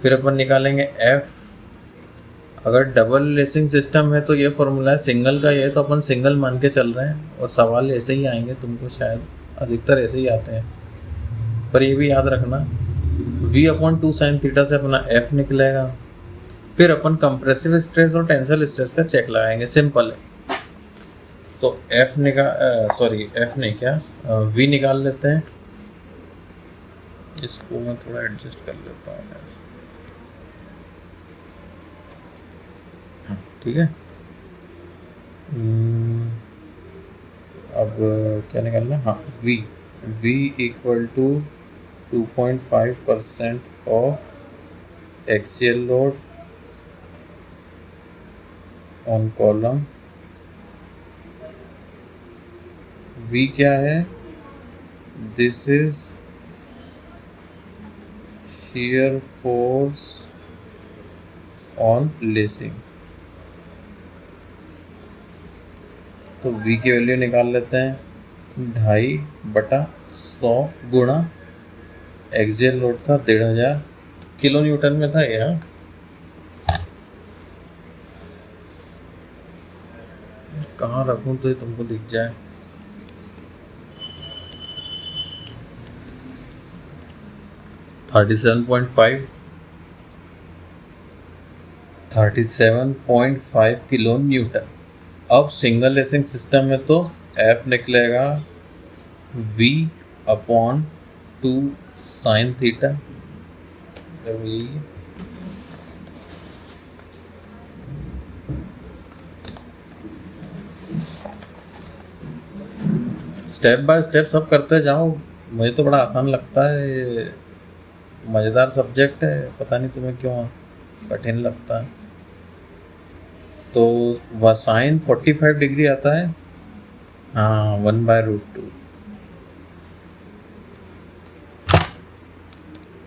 फिर अपन निकालेंगे एफ। अगर डबल लेसिंग सिस्टम है तो ये फॉर्मूला है, सिंगल का ये है तो अपन सिंगल मान के चल रहे हैं, और सवाल ऐसे ही आएंगे, तुमको शायद अधिकतर ऐसे ही आते हैं। पर ये भी याद रखना, v/2 sin थीटा से अपना f निकलेगा। फिर अपन कंप्रेसिव स्ट्रेस और टेंसल स्ट्रेस का चेक लगाएंगे, सिंपल है। तो f नहीं क्या, v निकाल लेते हैं। इसको मैं थोड़ा एडजस्ट कर लेता हूँ यार, ठीक है। अब क्या निकालना, हाँ v equal to 2.5% of axial load on column. v क्या है, this is shear force on lacing. तो v की वैल्यू निकाल लेते हैं, 2.5/100 गुणा एक्सियल लोड था 1,500 किलो न्यूटन में था ये। कहाँ रखूँ तो ये तुमको दिख जाए। Thirty seven point five kilo Newton. अब सिंगल लेसिंग सिस्टम में तो F निकलेगा V/2 sine theta. Step by step सब करते जाओ, मुझे तो बड़ा आसान लगता है, ये मज़ेदार सब्जेक्ट है, पता नहीं तुम्हें क्यों कठिन लगता है। तो वह साइन 45 डिग्री आता है, हाँ 1/√2।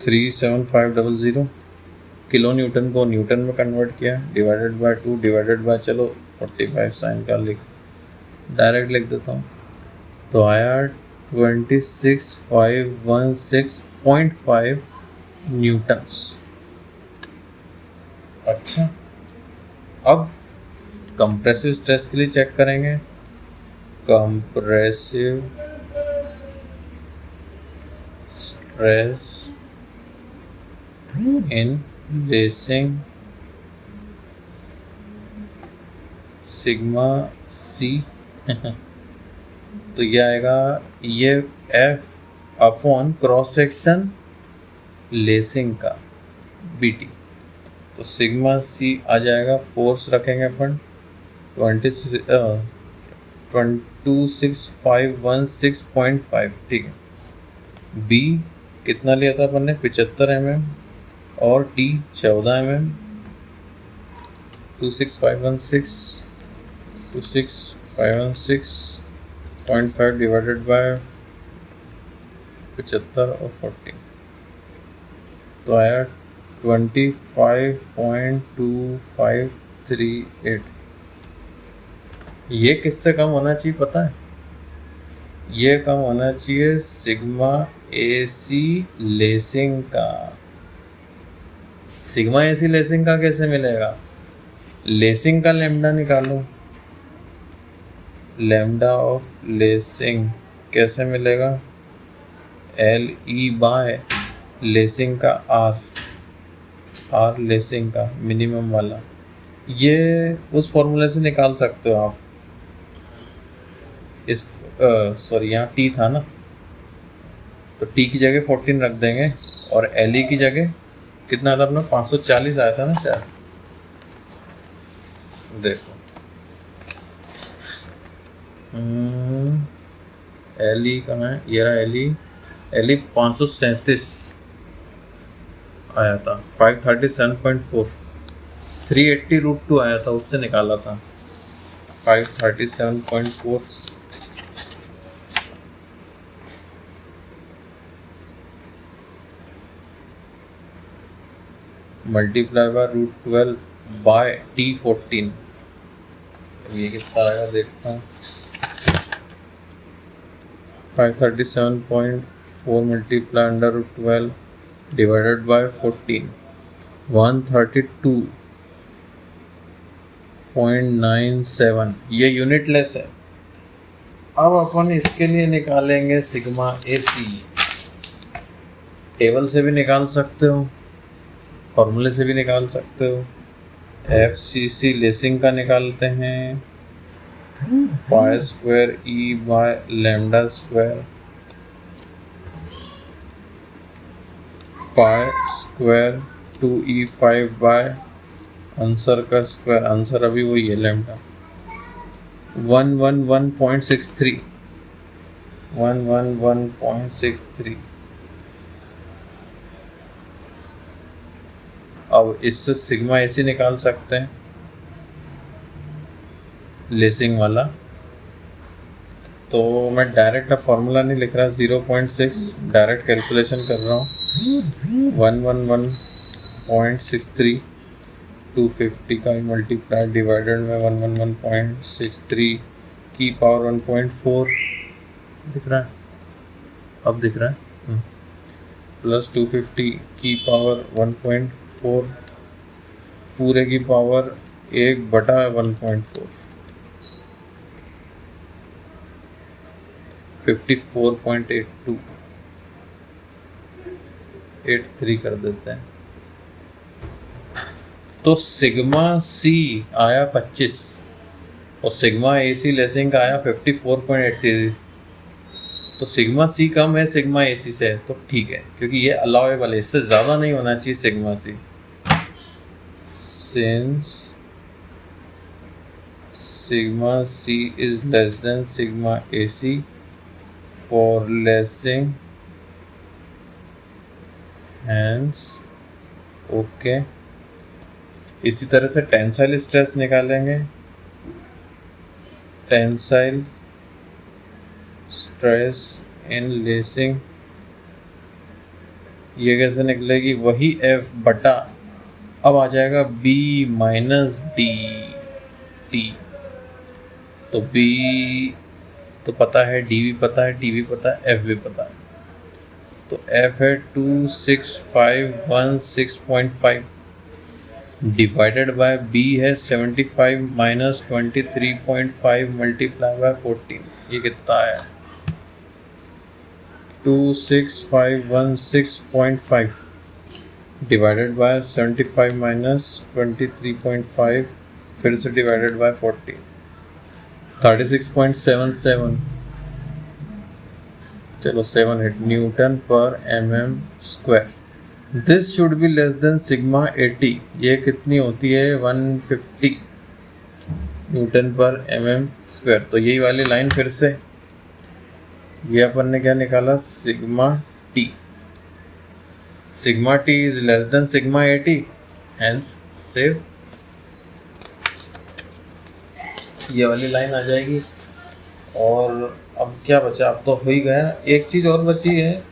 37500 किलो न्यूटन को न्यूटन में कन्वर्ट किया, डिवाइडेड बाय 2 डिवाइडेड बाय, चलो 45 साइन का डायरेक्ट लिख देता हूँ। तो आया 26516.5 न्यूटन्स। अच्छा, अब कंप्रेसिव स्ट्रेस के लिए चेक करेंगे। Compressive stress in lacing sigma C तो ये आएगा, ये F upon cross section lacing का BT। तो सिग्मा सी आ जाएगा, फोर्स रखेंगे अपन 26516.5, ठीक है। B कितना लिया था अपन ने, 75 mm, और T 14 mm। 26516.5 डिवाइडेड बाय 75 और 40, तो आया 25.2538। ये किससे कम होना चाहिए पता है? ये कम होना चाहिए सिग्मा AC लेसिंग का। सिग्मा AC लेसिंग का कैसे मिलेगा? लेसिंग का लैम्डा निकालो, लैम्डा ऑफ लेसिंग कैसे मिलेगा? LE बाय लेसिंग का R लेसिंग का मिनिमम वाला, ये उस फॉर्मूले से निकाल सकते हो आप। इस सॉरी यहाँ T था ना, तो T की जगह 14 रख देंगे, और LE की जगह कितना था अपना, 540 आया था ना शायद। देखो LE कहाँ है, ये रहा LE 537 आया था, 537.4, 380√2 आया था, उससे निकाला था 537.4। मल्टीप्लाई बाय √12 बाय T14, ये कितना आएगा देखता हूँ। 537.4 मल्टीप्लाई अंडर √12 डिवाइडेड बाय 14, 132.97, ये यूनिटलेस है। अब अपन इसके लिए निकालेंगे सिग्मा AC। टेबल से भी निकाल सकते हो, फॉर्मूले से भी निकाल सकते हो। FCC लेसिंग का निकालते हैं, pi square E by lambda square, pi square 2E5 by answer का स्क्वायर, आंसर अभी वही है लैम्डा 111.63, 111.63। अब इससे सिग्मा AC निकाल सकते हैं, लेसिंग वाला। तो मैं डायरेक्ट अब फॉर्मूला नहीं लिख रहा, 0.6 डायरेक्ट कैलकुलेशन कर रहा हूँ। 111.63 250 का मल्टीप्लाई डिवाइडेड में 111.63 की पावर 1.4 दिख रहा है, अब दिख रहा है। प्लस 250 की पावर 1.4 पूरे की पावर 1/1.4 54.82 83 कर देते हैं। तो सिग्मा सी आया 25 और सिग्मा ए सी लेसिंग का आया 54.83। तो सिग्मा सी कम है सिग्मा ए सी से, तो ठीक है, क्योंकि ये अलाउेबल है, इससे ज़्यादा नहीं होना चाहिए sigma C. Since sigma C is less than sigma A C for lacing, hence okay. इसी तरह से टेंसाइल स्ट्रेस निकालेंगे। टेंसाइल स्ट्रेस इन लेसिंग, ये कैसे निकलेगी, वही F बटा अब आ जाएगा B माइनस डी टी। तो B तो पता है, D भी पता है, T भी पता है, F भी पता है। तो F है 26516.5 डिवाइडेड बाय B है 75 माइनस 23.5 मल्टीप्लाई बाय 14। ये कितना है, 26516.5 डिवाइडेड बाय 75 माइनस 23.5 फिर से डिवाइडेड बाय 14, 36.77। चलो 7 हिट न्यूटन पर mm square. This should be less than sigma 80। ये कितनी होती है, 150 न्यूटन पर mm स्क्वायर। तो यही वाली लाइन फिर से, ये अपन ने क्या निकाला, sigma T. Sigma T is less than sigma 80, hence save. ये वाली लाइन आ जाएगी। और अब क्या बचा, अब तो हो ही गया। एक चीज़ और बची है,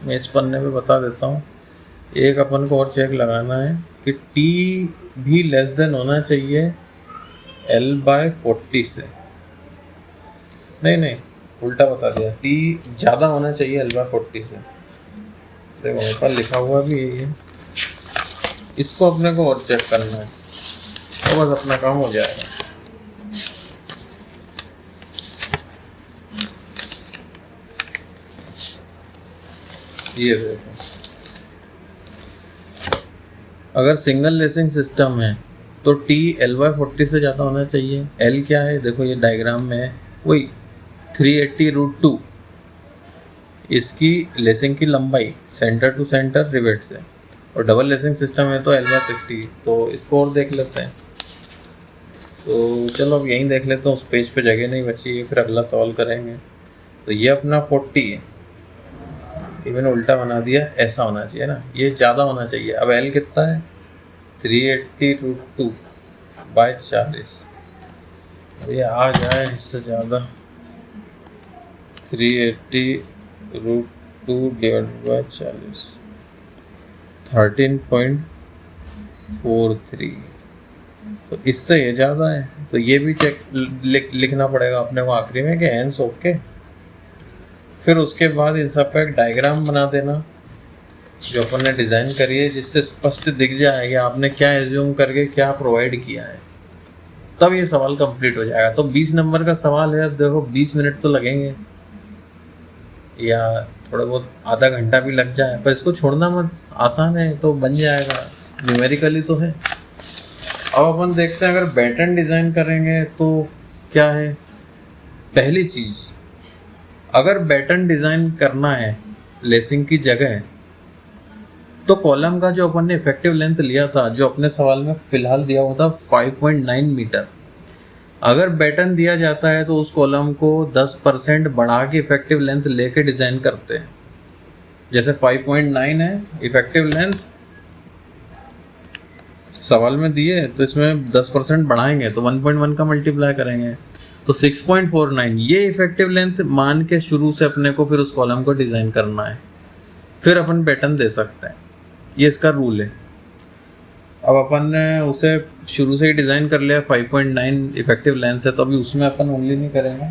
मैं इस पन्ने पे बता देता हूँ। एक अपन को और चेक लगाना है कि टी भी लेस देन होना चाहिए L/40 से। नहीं उल्टा बता दिया, टी ज़्यादा होना चाहिए L/40 से। देखो मेरे पास लिखा हुआ भी यही है, इसको अपने को और चेक करना है, तो बस अपना काम हो जाएगा। ये देखो, अगर सिंगल लेसिंग सिस्टम है तो T L/40 से ज़्यादा होना चाहिए। L क्या है, देखो ये डायग्राम में है, वही 380√2 इसकी लेसिंग की लंबाई सेंटर टू सेंटर रिवेट से। और डबल लेसिंग सिस्टम है तो L/60। तो इसको और देख लेते हैं। तो चलो अब यहीं देख लेते हैं, उस पेज पे जगह नहीं बची है, फिर अगला सवाल करेंगे। तो ये अपना 40 है, इवन उल्टा बना दिया, ऐसा होना चाहिए ना, ये ज़्यादा होना चाहिए। अब L कितना है, 380√2 बाय 40। ये आ जाए इससे ज़्यादा, 380√2 डिवाइड बाय 40, 13.43। तो इससे ये ज़्यादा है, तो ये भी चेक लिखना पड़ेगा अपने को आखिरी में कि हैंस ओके। फिर उसके बाद इन सब का एक डायग्राम बना देना जो अपन ने डिज़ाइन करी है, जिससे स्पष्ट दिख जाए कि आपने क्या एज्यूम करके क्या प्रोवाइड किया है, तब ये सवाल कंप्लीट हो जाएगा। तो 20 नंबर का सवाल है, देखो 20 मिनट तो लगेंगे या थोड़ा बहुत आधा घंटा भी लग जाए, पर इसको छोड़ना मत, आसान है तो बन जाएगा, न्यूमेरिकली तो है। अब अपन देखते हैं अगर पैटर्न डिज़ाइन करेंगे तो क्या है। पहली चीज़, अगर पैटर्न डिज़ाइन करना है लेसिंग की जगह, तो कॉलम का जो अपन ने इफेक्टिव लेंथ लिया था, जो अपने सवाल में फिलहाल दिया हुआ था 5.9 मीटर, अगर पैटर्न दिया जाता है तो उस कॉलम को 10% बढ़ा के इफेक्टिव लेंथ लेके डिज़ाइन करते हैं। जैसे 5.9 है इफेक्टिव लेंथ सवाल में दिए, तो इसमें 10% बढ़ाएंगे तो 1.1 का मल्टीप्लाई करेंगे तो 6.49, ये इफेक्टिव लेंथ मान के शुरू से अपने को फिर उस कॉलम को डिज़ाइन करना है, फिर अपन पैटर्न दे सकते हैं। ये इसका रूल है। अब अपन ने उसे शुरू से ही डिज़ाइन कर लिया 5.9 इफेक्टिव लेंथ है, तो अभी उसमें अपन ओनली नहीं करेंगे,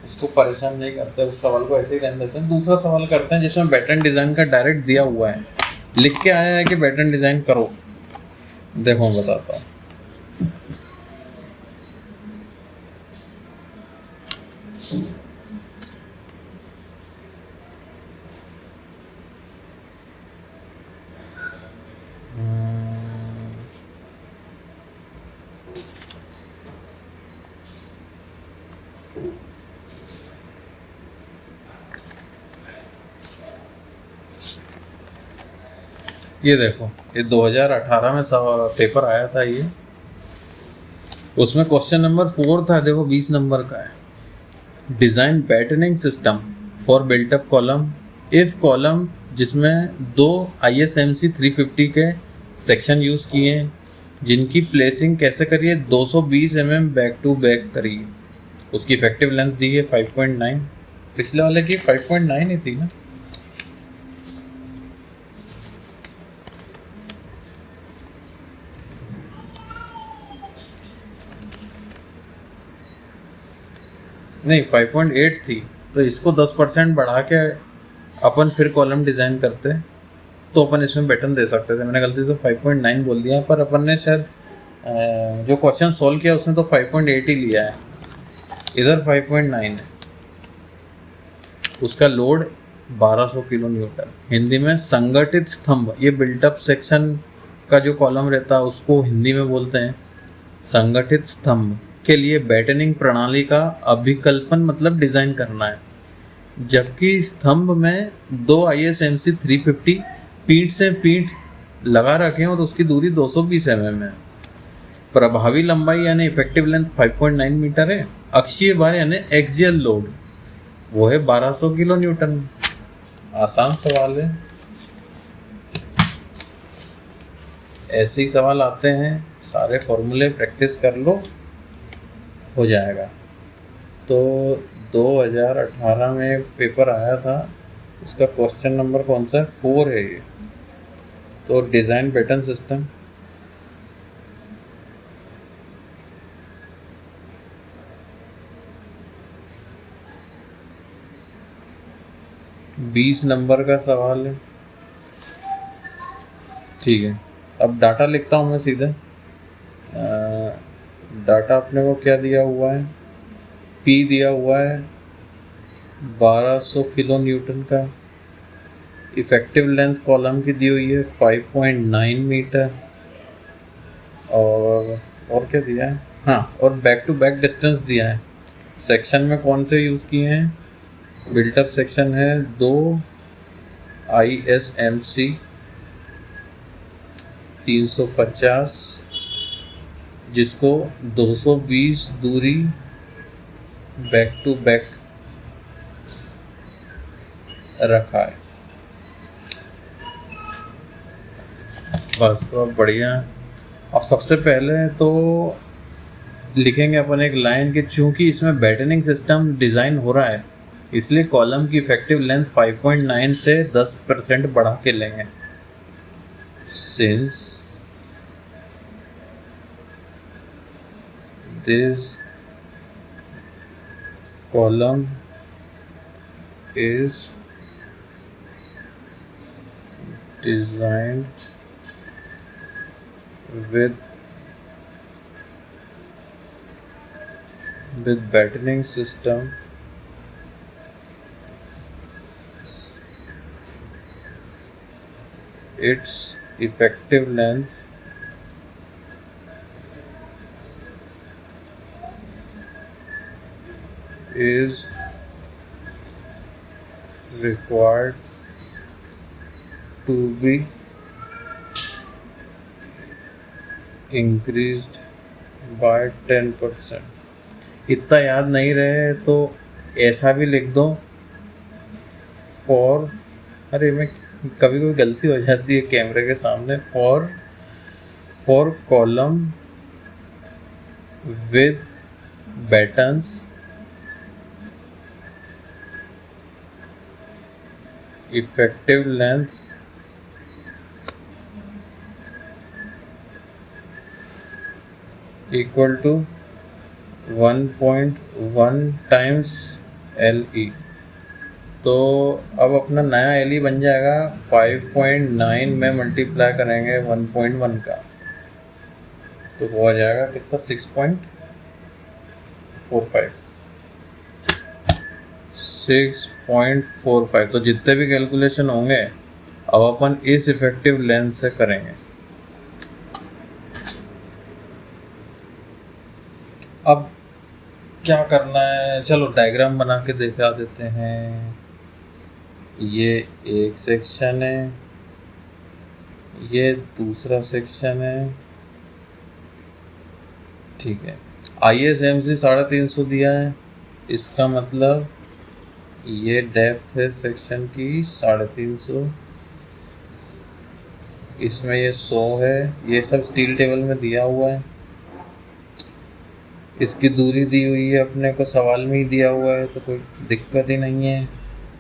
उसको परेशान नहीं करते, उस सवाल को ऐसे ही रहने देते हैं। दूसरा सवाल करते हैं जिसमें पैटर्न डिज़ाइन का डायरेक्ट दिया हुआ है, लिख के आया है कि पैटर्न डिज़ाइन करो। देखो मैं बताता हूँ। ये देखो, ये 2018 में पेपर आया था ये, उसमें क्वेश्चन नंबर 4 था, देखो 20 नंबर का है। Design patterning system for built up column if column जिसमें 2 ISMC 350 के सेक्शन यूज़ किए हैं, जिनकी प्लेसिंग कैसे करिए, 220 mm बैक टू बैक करिए। उसकी इफेक्टिव लेंथ दी है 5.9, पिछले वाले की 5.9 ही थी ना। नहीं 5.8 थी, तो इसको 10% बढ़ा के अपन फिर कॉलम डिज़ाइन करते तो अपन इसमें पैटर्न दे सकते थे। मैंने गलती से 5.9 बोल दिया, पर अपन ने शायद जो क्वेश्चन सॉल्व किया उसमें तो 5.8 ही लिया है, इधर 5.9 है। उसका लोड 1200 किलो न्यूटन। हिंदी में संगठित स्तंभ, ये बिल्टअप सेक्शन का जो कॉलम रहता है उसको हिंदी में बोलते हैं संगठित स्तंभ के लिए बैटनिंग प्रणाली का अभिकल्पन मतलब डिज़ाइन करना है। जबकि स्तंभ में 2 ISMC 350 पीठ से पीठ लगा रखे हैं और उसकी दूरी 220 mm है। प्रभावी लंबाई यानी इफेक्टिव लेंथ 5.9 मीटर है। अक्षीय भार यानी एक्सियल लोड वो है 1200 किलो न्यूटन। आसान सवाल है, ऐसे ही सवाल आते हैं, सारे फॉर्मूले प्रैक्टिस कर लो, हो जाएगा। तो 2018 में पेपर आया था, उसका क्वेश्चन नंबर कौन सा है, 4 है ये। तो डिज़ाइन पैटर्न सिस्टम, बीस नंबर का सवाल है, ठीक है। अब डाटा लिखता हूँ मैं सीधे। डाटा अपने को क्या दिया हुआ है, P दिया हुआ है 1200 किलो न्यूटन का। इफेक्टिव लेंथ कॉलम की दी हुई है 5.9 मीटर। और क्या दिया है, हाँ, और बैक टू बैक डिस्टेंस दिया है। सेक्शन में कौन से यूज़ किए हैं, बिल्टअप सेक्शन है 2 ISMC 350, जिसको 220 दूरी बैक टू बैक रखा है। बस, तो अब बढ़िया। अब सबसे पहले तो लिखेंगे अपन एक लाइन कि चूंकि इसमें बैटनिंग सिस्टम डिज़ाइन हो रहा है, इसलिए कॉलम की इफेक्टिव लेंथ 5.9 से 10% बढ़ा के लेंगे। Since this column is designed with battening system, its effective length is required to be increased by 10%। इतना याद नहीं रहे तो ऐसा भी लिख दो, फॉर, अरे मैं कभी कोई गलती हो जाती है कैमरे के सामने, for column with battens effective length equal to 1.1 times LE। तो अब अपना नया LE बन जाएगा 5.9 में मल्टीप्लाई करेंगे 1.1 का, तो वो आ जाएगा कितना 6.45। तो जितने भी कैलकुलेशन होंगे अब अपन इस इफेक्टिव लेंथ से करेंगे। अब क्या करना है, चलो डायग्राम बना के दिखा देते हैं। ये एक सेक्शन है, ये दूसरा सेक्शन है, ठीक है। ISMC 350 दिया है, इसका मतलब ये डेप्थ है सेक्शन की 350, इसमें ये 100 है, ये सब स्टील टेबल में दिया हुआ है। इसकी दूरी दी हुई है, अपने को सवाल में ही दिया हुआ है, तो कोई दिक्कत ही नहीं है।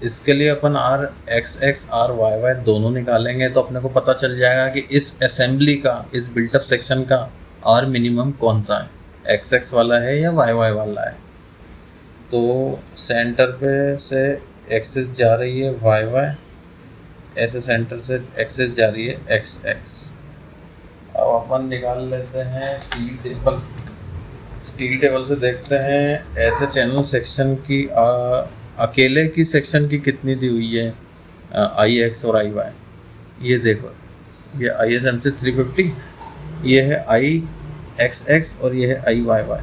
इसके लिए अपन RXX RYY दोनों निकालेंगे, तो अपने को पता चल जाएगा कि इस असेंबली का, इस बिल्टअप सेक्शन का R मिनिमम कौन सा है, XX वाला है या YY वाला है। तो सेंटर पे से एक्सेस जा रही है YY, ऐसे सेंटर से एक्सेस जा रही है XX। अब अपन निकाल लेते हैं स्टील टेबल से देखते हैं ऐसे चैनल सेक्शन की अकेले की सेक्शन की कितनी दी हुई है IX और IY। ये देखो, ये ISMC 350, ये है IXX और ये है IYY।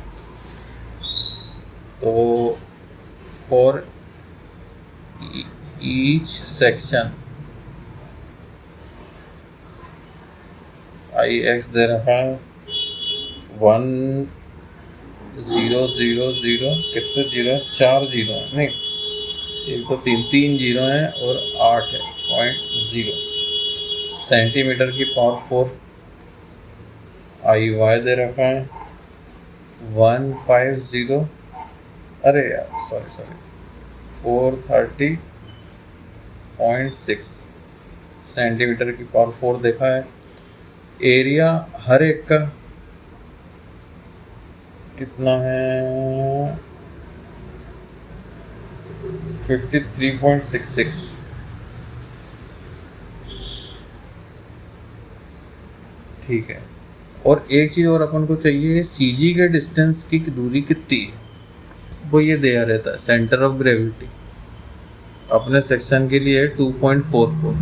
तो फॉर ईच सेक्शन IX दे रहा है 1000, कितने जीरो है, 4 जीरो है, नहीं एक तो तीन जीरो है और 8 है 0.0 सेंटीमीटर की पावर 4। IY दे रखा है 150, अरे यार सॉरी 430.6 सेंटीमीटर की पावर 4 देखा है। एरिया हर एक का कितना है, 53.66। ठीक है, और एक चीज़ और अपन को चाहिए, CG के डिस्टेंस की दूरी कितनी है, वो ये दिया रहता है। सेंटर ऑफ ग्रेविटी अपने सेक्शन के लिए 2.44,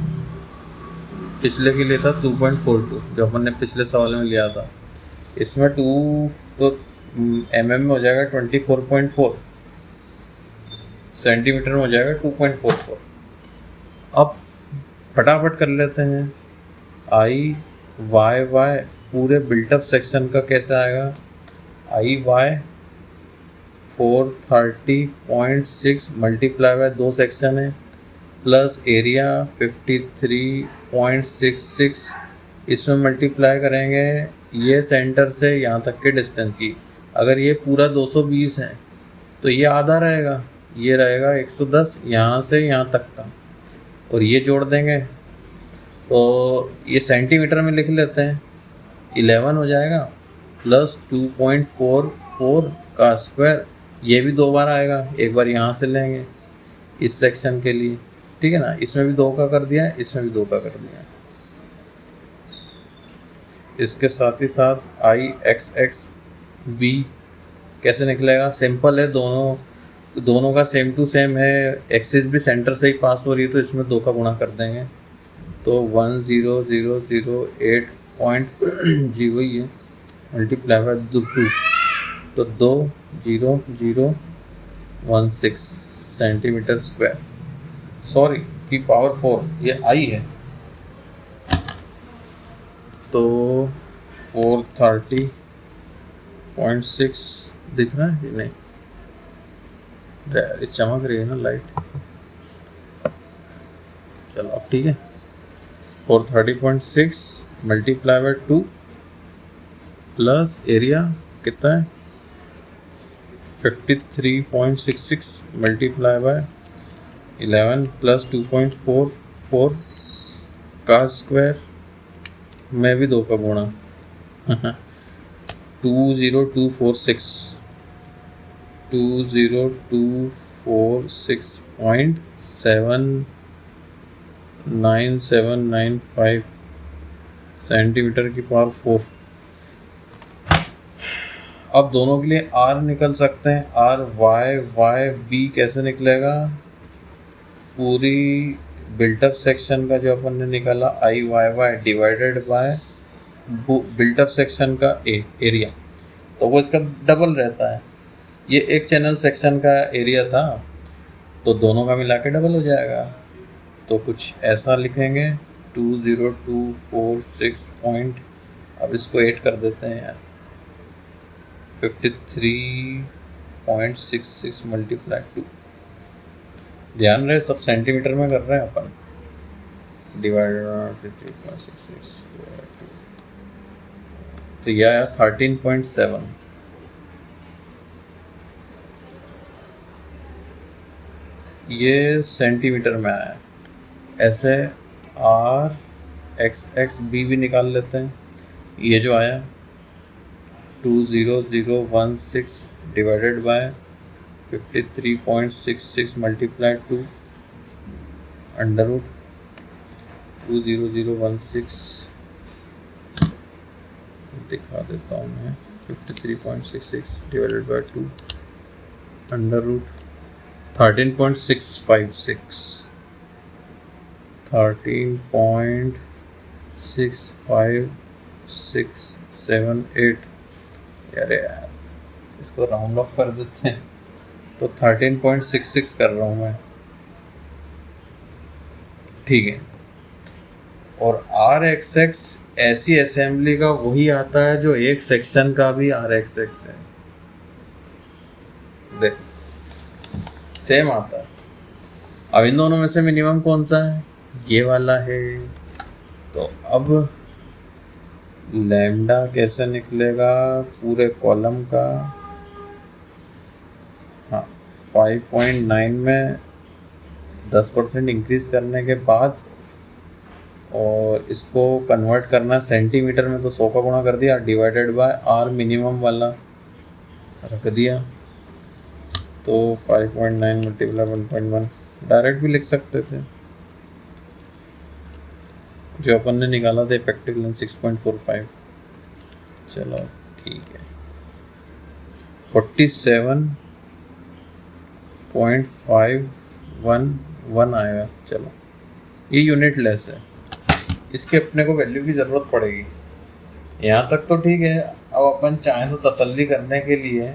पिछले के लिए था 2.42 जो अपन ने पिछले सवाल में लिया था। इसमें 2 तो mm में हो जाएगा 24.4, सेंटीमीटर में हो जाएगा 2.44। अब फटाफट कर लेते हैं। IYY पूरे बिल्टअप सेक्शन का कैसे आएगा, IY 430.6 मल्टीप्लाई बाय 2 सेक्शन है प्लस एरिया 53.66, इसमें मल्टीप्लाई करेंगे ये सेंटर से यहाँ तक के डिस्टेंस की। अगर ये पूरा 220 है तो ये आधा रहेगा, ये रहेगा 110 यहाँ से यहाँ तक का, और ये जोड़ देंगे तो ये सेंटीमीटर में लिख लेते हैं, 11 हो जाएगा प्लस 2.44 का स्क्वायर। ये भी 2 बार आएगा, एक बार यहाँ से लेंगे इस सेक्शन के लिए, ठीक है ना। इसमें भी 2 का कर दिया है, इसमें भी 2 का कर दिया है। इसके साथ ही साथ IXX B कैसे निकलेगा, सिंपल है, दोनों का सेम टू सेम है, एक्सिस भी सेंटर से ही पास हो रही है, तो इसमें 2 का गुणा कर देंगे तो 10,008.0 ही है मल्टीप्लाई बाय 2, तो 2,0,016 सेंटीमीटर स्क्वायर, सॉरी की पावर 4, ये I है। तो 430.6 दिख रहा है कि नहीं, चमक रही है ना लाइट, चलो अब ठीक है। 430.6 मल्टीप्लाई बाय 2 प्लस एरिया कितना है 53.66 मल्टीप्लाई बाय 11 प्लस 2.44 का स्क्वायर में भी 2 का गुणा 20246 46.79795 सेंटीमीटर की पावर 4। अब दोनों के लिए आर निकल सकते हैं। आर वाई वाई बी कैसे निकलेगा? पूरी बिल्टअप सेक्शन का जो अपन ने निकाला I Y Y divided by built up section का एरिया, तो वो इसका डबल रहता है। ये एक चैनल सेक्शन का एरिया था, तो दोनों का मिला के डबल हो जाएगा। तो कुछ ऐसा लिखेंगे 20,246 पॉइंट, अब इसको 8 कर देते हैं यार, 53.66 मल्टीप्लाई 2। ध्यान रहे सब सेंटीमीटर में कर रहे हैं अपन। डिवाइडेड 53.66, तो यह आया 13.7। ये सेंटीमीटर में आया। ऐसे आर एक्स बी भी निकाल लेते हैं। ये जो आया 20016 divided by 53.66 multiply 2 under root 20016 दिखा देता हूँ मैं, 53.66 डिवाइडेड बाय 2 अंडर रूट 13.656 13.65678। अरे यार इसको राउंड ऑफ कर देते हैं, तो 13.66 कर रहा हूँ मैं, ठीक है। और आर एक्स एक्स ऐसी असेंबली का वही आता है जो एक सेक्शन का भी आर एक्स एक्स है, देख सेम आता है। अब इन दोनों में से मिनिमम कौन सा है? ये वाला है। तो अब लैम्डा कैसे निकलेगा पूरे कॉलम का? हाँ, 5.9 में 10% इंक्रीज करने के बाद, और इसको कन्वर्ट करना सेंटीमीटर में, तो 100 का गुणा कर दिया, डिवाइडेड बाय आर मिनिमम वाला रख दिया, तो 5.9 मल्टीप्लाई 1.1 डायरेक्ट भी लिख सकते थे। जो अपन ने निकाला था इफेक्टिव लेंथ 6.45। चलो ठीक है, 47.511 आएगा। चलो ये यूनिट लेस है, इसके अपने को वैल्यू की ज़रूरत पड़ेगी। यहाँ तक तो ठीक है। अब अपन चाहें तो तसल्ली करने के लिए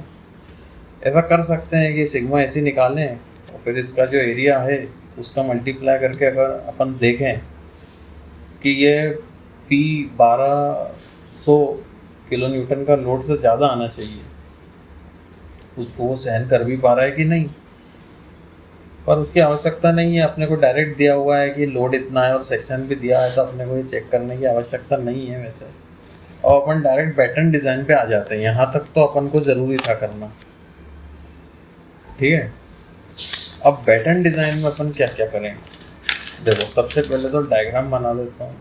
ऐसा कर सकते हैं कि सिग्मा ऐसी निकालें और फिर इसका जो एरिया है उसका मल्टीप्लाई करके अगर अपन देखें कि ये P 1200 किलो न्यूटन का लोड से ज़्यादा आना चाहिए, उसको वो सहन कर भी पा रहा है कि नहीं। पर उसकी आवश्यकता नहीं है, अपने को डायरेक्ट दिया हुआ है कि लोड इतना है और सेक्शन भी दिया है, तो अपने को ये चेक करने की आवश्यकता नहीं है वैसे। और अपन डायरेक्ट पैटर्न डिज़ाइन पे आ जाते हैं। यहाँ तक तो अपन को ज़रूरी था करना, ठीक है। अब पैटर्न डिज़ाइन में अपन क्या क्या करेंगे? देखो सबसे पहले तो डायग्राम बना देता हूँ।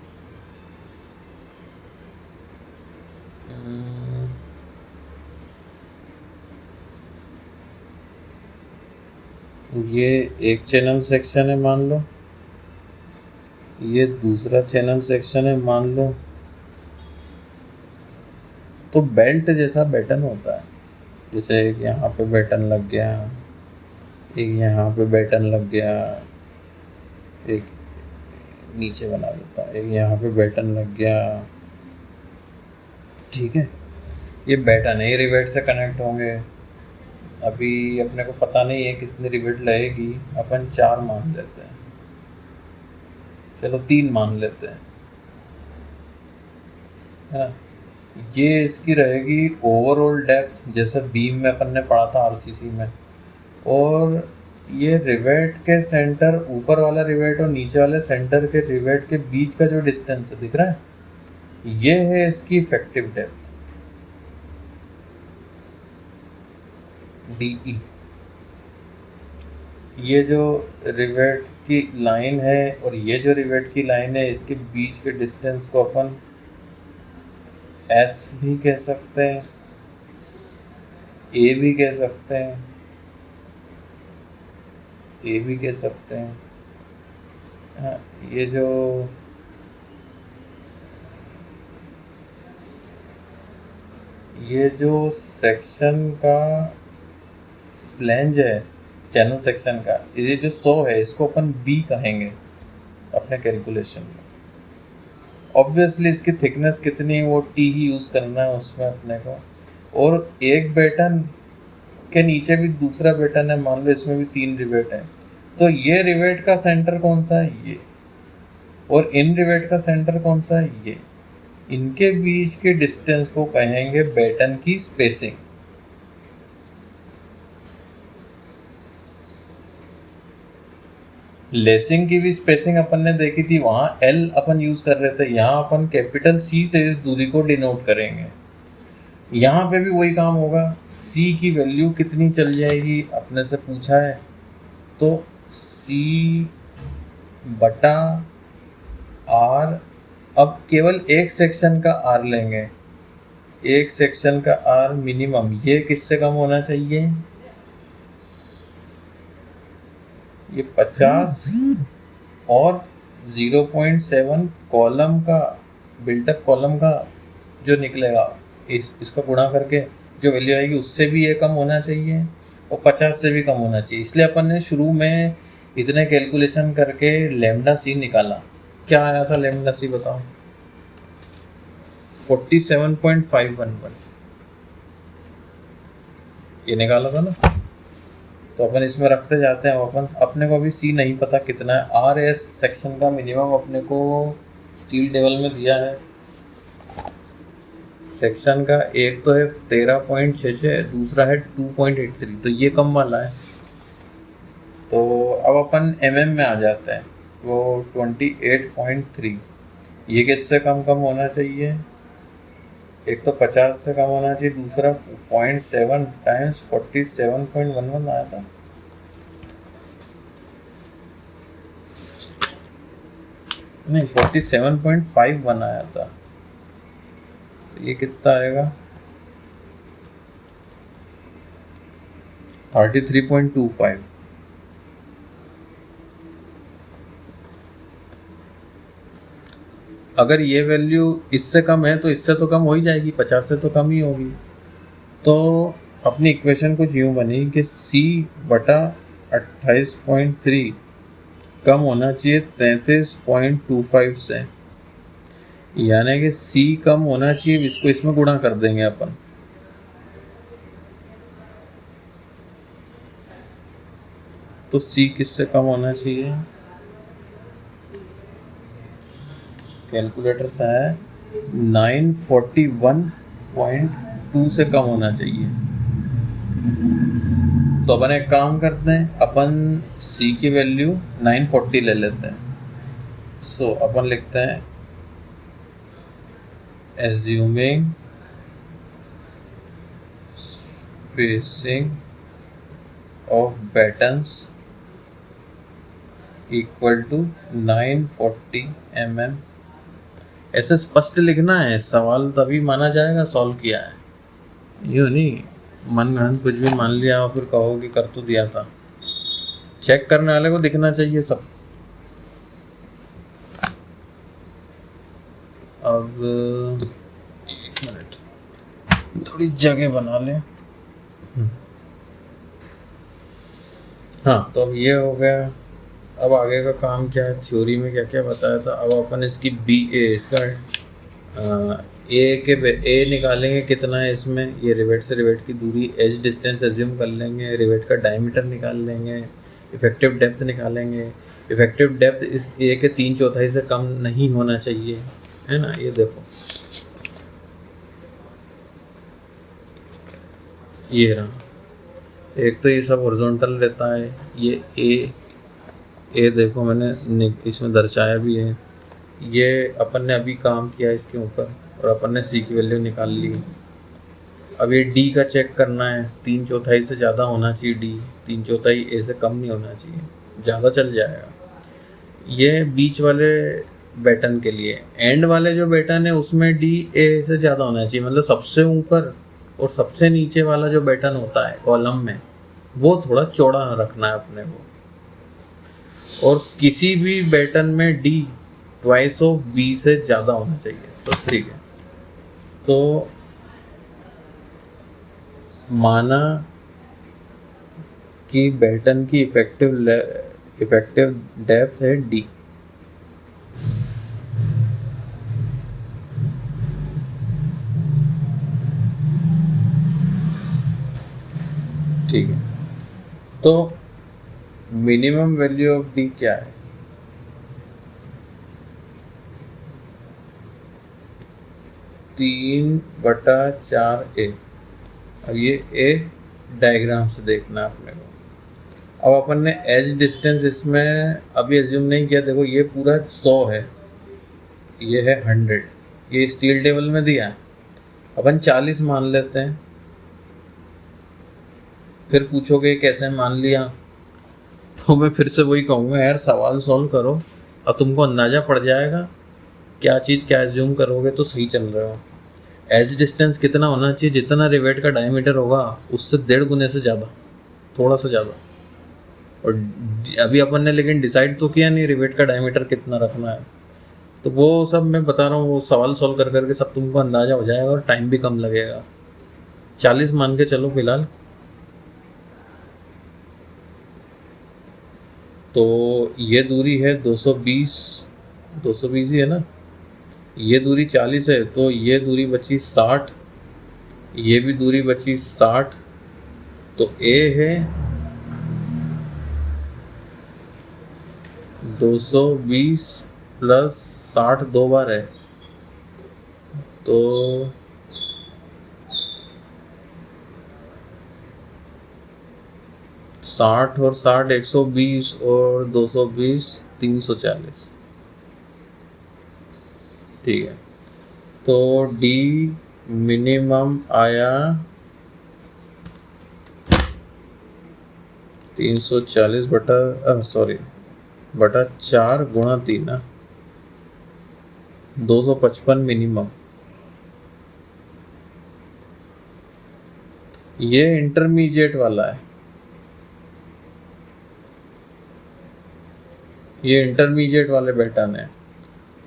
ये एक चैनल सेक्शन है मान लो, ये दूसरा चैनल सेक्शन है मान लो। तो बेल्ट जैसा पैटर्न होता है, जैसे एक यहाँ पे पैटर्न लग गया, एक यहाँ पे पैटर्न लग गया, एक नीचे बना देता है, एक यहाँ पे पैटर्न लग गया, ठीक है। ये पैटर्न है, ये रिवेट से कनेक्ट होंगे। अभी अपने को पता नहीं है कितनी रिवेट लगेगी, अपन 4 मान लेते हैं, चलो 3 मान लेते हैं, है ना। ये इसकी रहेगी ओवरऑल डेप्थ, जैसे बीम में अपन ने पढ़ा था आरसीसी में। और ये रिवेट के सेंटर, ऊपर वाला रिवेट और नीचे वाले सेंटर के रिवेट के बीच का जो डिस्टेंस है दिख रहा है, ये है इसकी इफेक्टिव डेप्थ DE। ये जो रिवेट की लाइन है और ये जो रिवेट की लाइन है, इसके बीच के डिस्टेंस को अपन S भी कह सकते हैं, A भी कह सकते हैं, ए भी कह सकते हैं। हाँ, ये जो सेक्शन का फ्लैंज है चैनल सेक्शन का, ये जो 100 है इसको अपन बी कहेंगे अपने कैलकुलेशन में। ऑब्वियसली इसकी थिकनेस कितनी है वो टी ही यूज़ करना है उसमें अपने को। और एक बैटन के नीचे भी दूसरा बैटन है, मान लो इसमें भी 3 रिवेट है, तो ये रिवेट का सेंटर कौन सा है, ये, और इन रिवेट का सेंटर कौन सा है, ये। इनके बीच के डिस्टेंस को कहेंगे बैटन की स्पेसिंग। लेसिंग की भी स्पेसिंग अपन ने देखी थी, वहां एल अपन यूज कर रहे थे, यहाँ अपन कैपिटल सी से इस दूरी को डिनोट करेंगे। यहाँ पे भी वही काम होगा, सी की वैल्यू कितनी चल जाएगी अपने से पूछा है, तो सी बटा आर। अब केवल एक सेक्शन का आर लेंगे, एक सेक्शन का आर मिनिमम, ये किससे कम होना चाहिए, ये 50 और 0.7 कॉलम का, बिल्टअप कॉलम का जो निकलेगा इसका गुणा करके जो वैल्यू आएगी उससे भी ये कम होना चाहिए और 50 से भी कम होना चाहिए। इसलिए अपन ने शुरू में इतने कैलकुलेशन करके लैम्डा सी निकाला। क्या आया था लैम्डा सी बताओ, 47.511 ये निकाला था ना। तो अपन इसमें रखते जाते हैं, अपन अपने को अभी सी नहीं पता कितना है। आर एस सेक्शन का मिनिमम अपने को स्टील टेबल में दिया है, सेक्शन का एक तो है 13.66, दूसरा है 2.83, तो ये कम वाला है। तो अब अपन mm में आ जाते हैं, वो 28.3, ये किससे कम होना चाहिए, एक तो 50 से कम होना चाहिए, दूसरा 0.7 टाइम्स 47.11 आया था। नहीं 47.51 आया था, तो ये कितना आएगा 33.25। अगर ये वैल्यू इससे कम है तो इससे तो कम हो ही जाएगी, 50 से तो कम ही होगी। तो अपनी इक्वेशन कुछ यूँ बनी कि C बटा 28.3 कम होना चाहिए 33.25 से, यानी कि C कम होना चाहिए, इसको इसमें गुणा कर देंगे अपन। तो C किससे कम होना चाहिए, कैलकुलेटर से है 941.2 से कम होना चाहिए। तो अपन एक काम करते हैं, अपन C की वैल्यू 940 ले लेते हैं। सो अपन लिखते हैं assuming spacing of battens equal to 940 mm। ऐसे स्पष्ट लिखना है, सवाल तभी माना जाएगा सॉल्व किया है, यूँ नहीं मन गढ़ंत कुछ भी मान लिया और फिर कहो कि कर तो दिया था। चेक करने वाले को दिखना चाहिए सब। अब एक मिनट थोड़ी जगह बना लें। हाँ तो अब ये हो गया। अब आगे का काम क्या है, थ्योरी में क्या क्या बताया था। अब अपन इसकी बी ए, इसका ए निकालेंगे कितना है इसमें, ये रिवेट से रिवेट की दूरी, एज डिस्टेंस एज्यूम कर लेंगे, रिवेट का डायमीटर निकाल लेंगे, इफेक्टिव डेप्थ निकालेंगे। इफेक्टिव डेप्थ इस ए के 3/4 से कम नहीं होना चाहिए, है ना। ये देखो ये रहा, एक तो ये सब हॉरिजॉन्टल रहता है, ये ए देखो मैंने इसमें दर्शाया भी है। ये अपन ने अभी काम किया इसके ऊपर और अपन ने सी की वैल्यू निकाल ली। अब ये डी का चेक करना है, 3/4 से ज़्यादा होना चाहिए डी, 3/4 ए से कम नहीं होना चाहिए, ज़्यादा चल जाएगा। ये बीच वाले बैटन के लिए, एंड वाले जो बैटन है उसमें डी ए से ज़्यादा होना चाहिए, मतलब सबसे ऊपर और सबसे नीचे वाला जो बैटन होता है कॉलम में, वो थोड़ा चौड़ा रखना है अपने को। और किसी भी बैटन में डी ट्वाइस ऑफ बी से ज़्यादा होना चाहिए। तो ठीक है, तो माना कि बैटन की इफेक्टिव डेप्थ है डी। ठीक है, तो मिनिमम वैल्यू ऑफ डी क्या है? 3/4 ए। अब ये ए डायग्राम से देखना है अपने को। अब अपन ने एज डिस्टेंस इसमें अभी एज्यूम नहीं किया। देखो ये पूरा 100 है, ये है 100, ये स्टील टेबल में दिया है। अपन 40 मान लेते हैं। फिर पूछोगे कैसे मान लिया, तो मैं फिर से वही कहूँगा यार, सवाल सॉल्व करो और तुमको अंदाज़ा पड़ जाएगा क्या चीज़ क्या एज्यूम करोगे तो सही चल रहे हो। एज डिस्टेंस कितना होना चाहिए? जितना रिवेट का डायमीटर होगा उससे 1.5 गुने से ज़्यादा, थोड़ा सा ज़्यादा। और अभी अपन ने लेकिन डिसाइड तो किया नहीं रिवेट का डायमीटर कितना रखना है। तो वो सब मैं बता रहा हूँ, वो सवाल सॉल्व कर करके सब तुमको अंदाज़ा हो जाएगा और टाइम भी कम लगेगा। 40 मान के चलो फिलहाल। तो ये दूरी है 220 ही है ना, ये दूरी 40 है, तो ये दूरी बची 60, ये भी दूरी बची 60। तो ए है 220 प्लस 60 दो बार है, तो 60 और 60 120 और 220 340। ठीक है, तो डी मिनिमम आया 340 बटा 4 गुणा 3 है, 255 मिनिमम। ये इंटरमीडिएट वाला है, ये इंटरमीडिएट वाले बैटन है।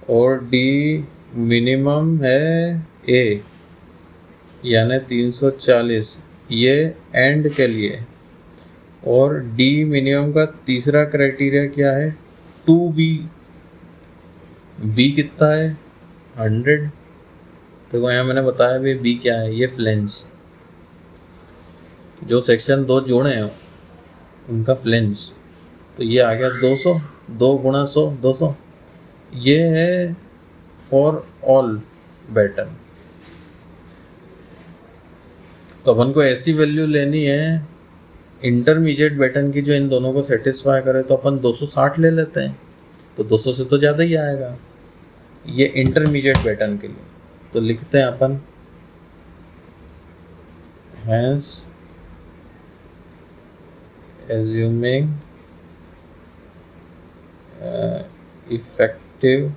और डी मिनिमम है ए यानी 340, ये एंड के लिए। और डी मिनिमम का तीसरा क्राइटेरिया क्या है? 2b। बी कितना है? 100। देखो यहाँ मैंने बताया भी बी क्या है, ये फ्लेंज जो सेक्शन 2 जोड़े हैं उनका फ्लेंज। तो ये आ गया 200, 2 गुणा 100 200। ये है फॉर ऑल बैटन। तो अपन को ऐसी वैल्यू लेनी है इंटरमीडिएट बैटन की जो इन दोनों को सेटिस्फाई करे। तो अपन 260 ले लेते हैं, तो 200 से तो ज़्यादा ही आएगा ये इंटरमीडिएट बैटन के लिए। तो लिखते हैं अपन hence assuming effective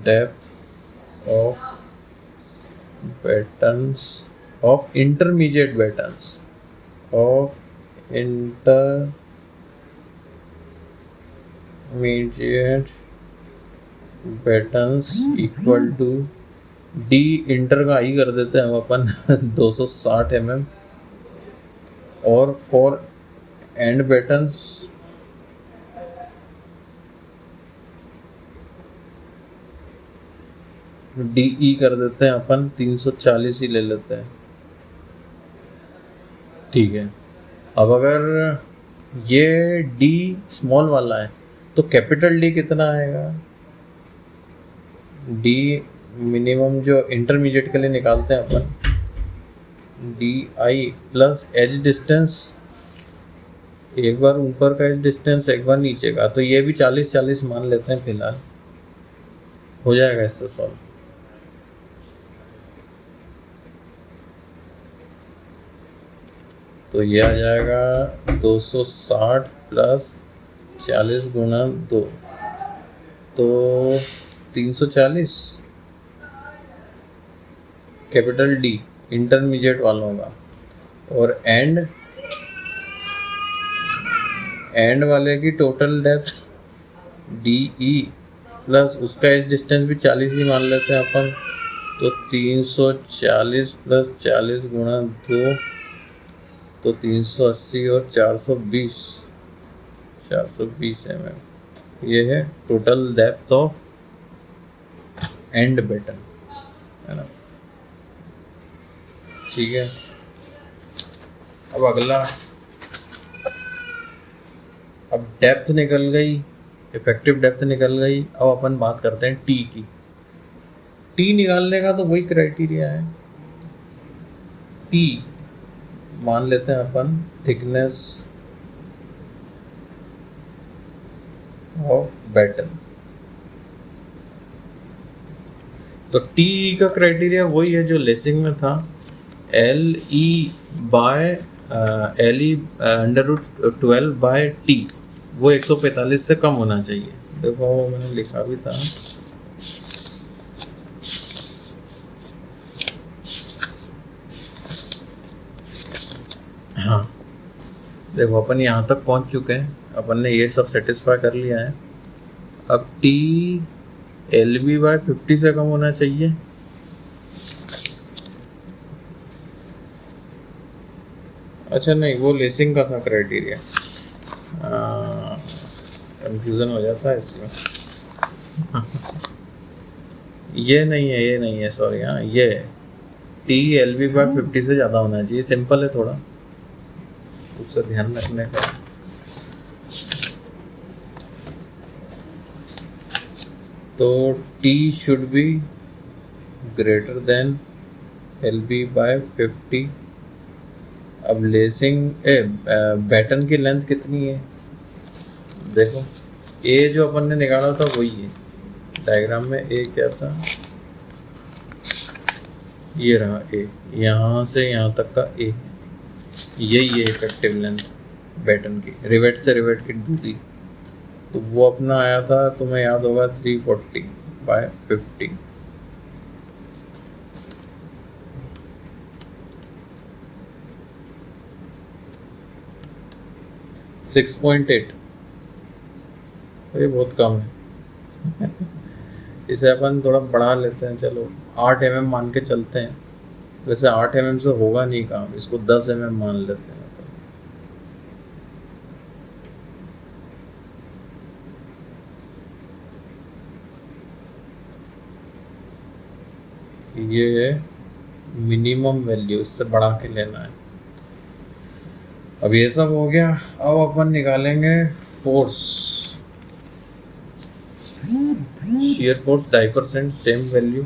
depth of battens of intermediate battens equal to D inter का आई कर देते हैं हम अपन 260 mm। और for end battens D E कर देते हैं अपन 340 ही ले लेते हैं। ठीक है, अब अगर ये डी स्मॉल वाला है तो कैपिटल डी कितना आएगा? डी मिनिमम जो इंटरमीडिएट के लिए निकालते हैं अपन, D I plus edge distance, एक बार ऊपर का एज डिस्टेंस एक बार नीचे का। तो ये भी 40 मान लेते हैं फिलहाल, हो जाएगा इससे सॉल्व। तो ये आ जाएगा 260 प्लस 40 गुणा 2, तो 340 कैपिटल डी इंटरमीडिएट वालों का। और एंड एंड वाले की total depth D E plus उसका इस डिस्टेंस भी 40 ही मान लेते हैं अपन, तो 340 प्लस 40 गुणा 2 तो 380 और 420 mm ये है total depth of end batten, है ना। ठीक है, अब अगला, अब डेप्थ निकल गई, इफेक्टिव डेप्थ निकल गई। अब अपन बात करते हैं टी की। टी निकालने का तो वही क्राइटेरिया है, टी मान लेते हैं अपन थिकनेस ऑफ बैटन। तो टी का क्राइटेरिया वही है जो लेसिंग में था, L E by L E √12 by T, वो 145 से कम होना चाहिए। देखो मैंने लिखा भी था, हाँ देखो अपन यहाँ तक पहुँच चुके हैं, अपन ने ये सब सेटिस्फाई कर लिया है। अब टी एल बी बाय 50 से कम होना चाहिए। अच्छा नहीं, वो लेसिंग का था क्राइटेरिया, कंफ्यूजन हो जाता है इसमें। ये नहीं है सॉरी, हाँ ये टी एल बी बाय 50 से ज़्यादा होना चाहिए। सिंपल है थोड़ा, उससे ध्यान रखने का। तो T should be greater than L B by 50। अब लेसिंग बैटन की लेंथ कितनी है, देखो ए जो अपन ने निकाला था वही है डायग्राम में। ए क्या था, ये रहा ए, यहाँ से यहाँ तक का ए, यही है इफेक्टिव लेंथ बैटन की, रिवेट से रिवेट की दूरी। तो वो अपना आया था, तुम्हें याद होगा 340 बाय 50। 6.8, ये बहुत कम है। इसे अपन थोड़ा बढ़ा लेते हैं, चलो 8 mm मान के चलते हैं। वैसे 8 mm से होगा नहीं काम, इसको 10 mm मान लेते हैं। ये है मिनिमम वैल्यू, इससे बढ़ा के लेना है। अब ये सब हो गया, अब अपन निकालेंगे force, shear force 2.5%, same value.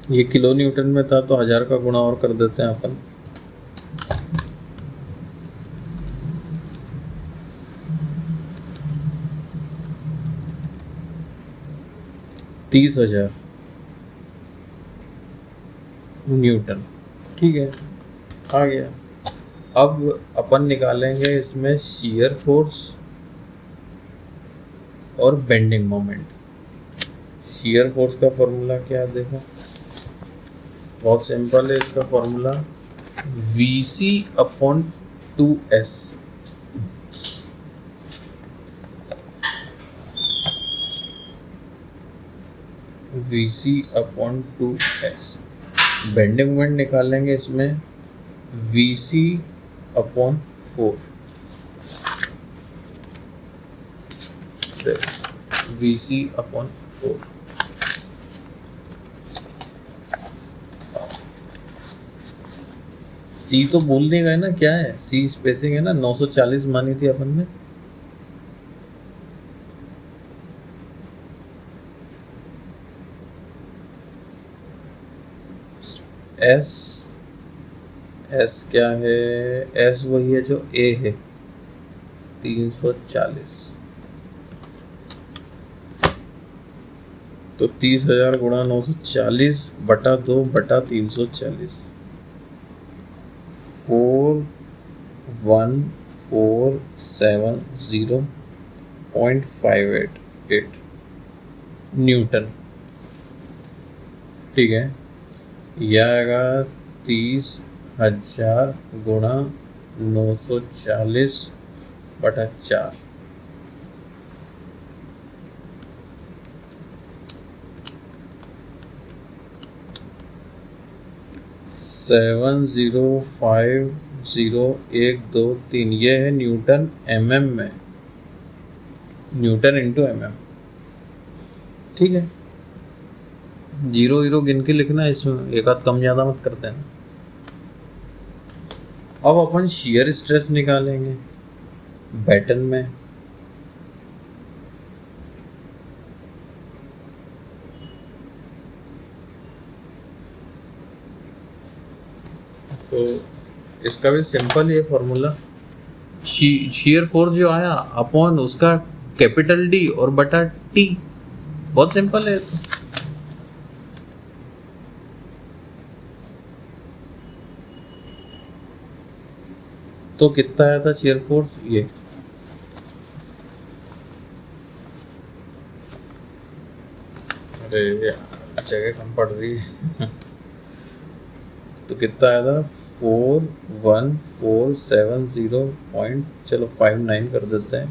ये किलो न्यूटन में था तो 1000 का गुणा और कर देते हैं अपन। $30,000 न्यूटन, ठीक है, आ गया। अब अपन निकालेंगे इसमें शियर फोर्स और बेंडिंग मोमेंट। शियर फोर्स का फॉर्मूला क्या है, देखो बहुत सिंपल है इसका formula, VC upon 2S। VC upon 2S। Bending moment निकालेंगे इसमें VC अपॉन 4। VC upon 4। सी तो बोल देगा ना क्या है, सी स्पेसिंग है ना, 940 मानी थी अपन ने। एस क्या है, एस वही है जो ए है 340, तो 30,000 गुणा 940 बटा 2 बटा 340, 41470.588 न्यूटन। ठीक है, यह आएगा 30,000 गुणा 940 बटा 4, सेवन 050,123, ये है न्यूटन mm में, न्यूटन इंटू mm। ठीक है, जीरो हीरो गिन के लिखना है, इसमें एक आध कम ज़्यादा मत कर देना। अब अपन शियर स्ट्रेस निकालेंगे बैटन में। तो इसका भी सिंपल ये फॉर्मूला, शियर फोर्स जो आया अपॉन उसका कैपिटल डी और बटा टी, बहुत सिंपल है। तो कितना आया था शियर फोर्स, ये अरे जगह कम पड़ रही है तो कितना आया था 41,470 पॉइंट, चलो 59 कर देते हैं,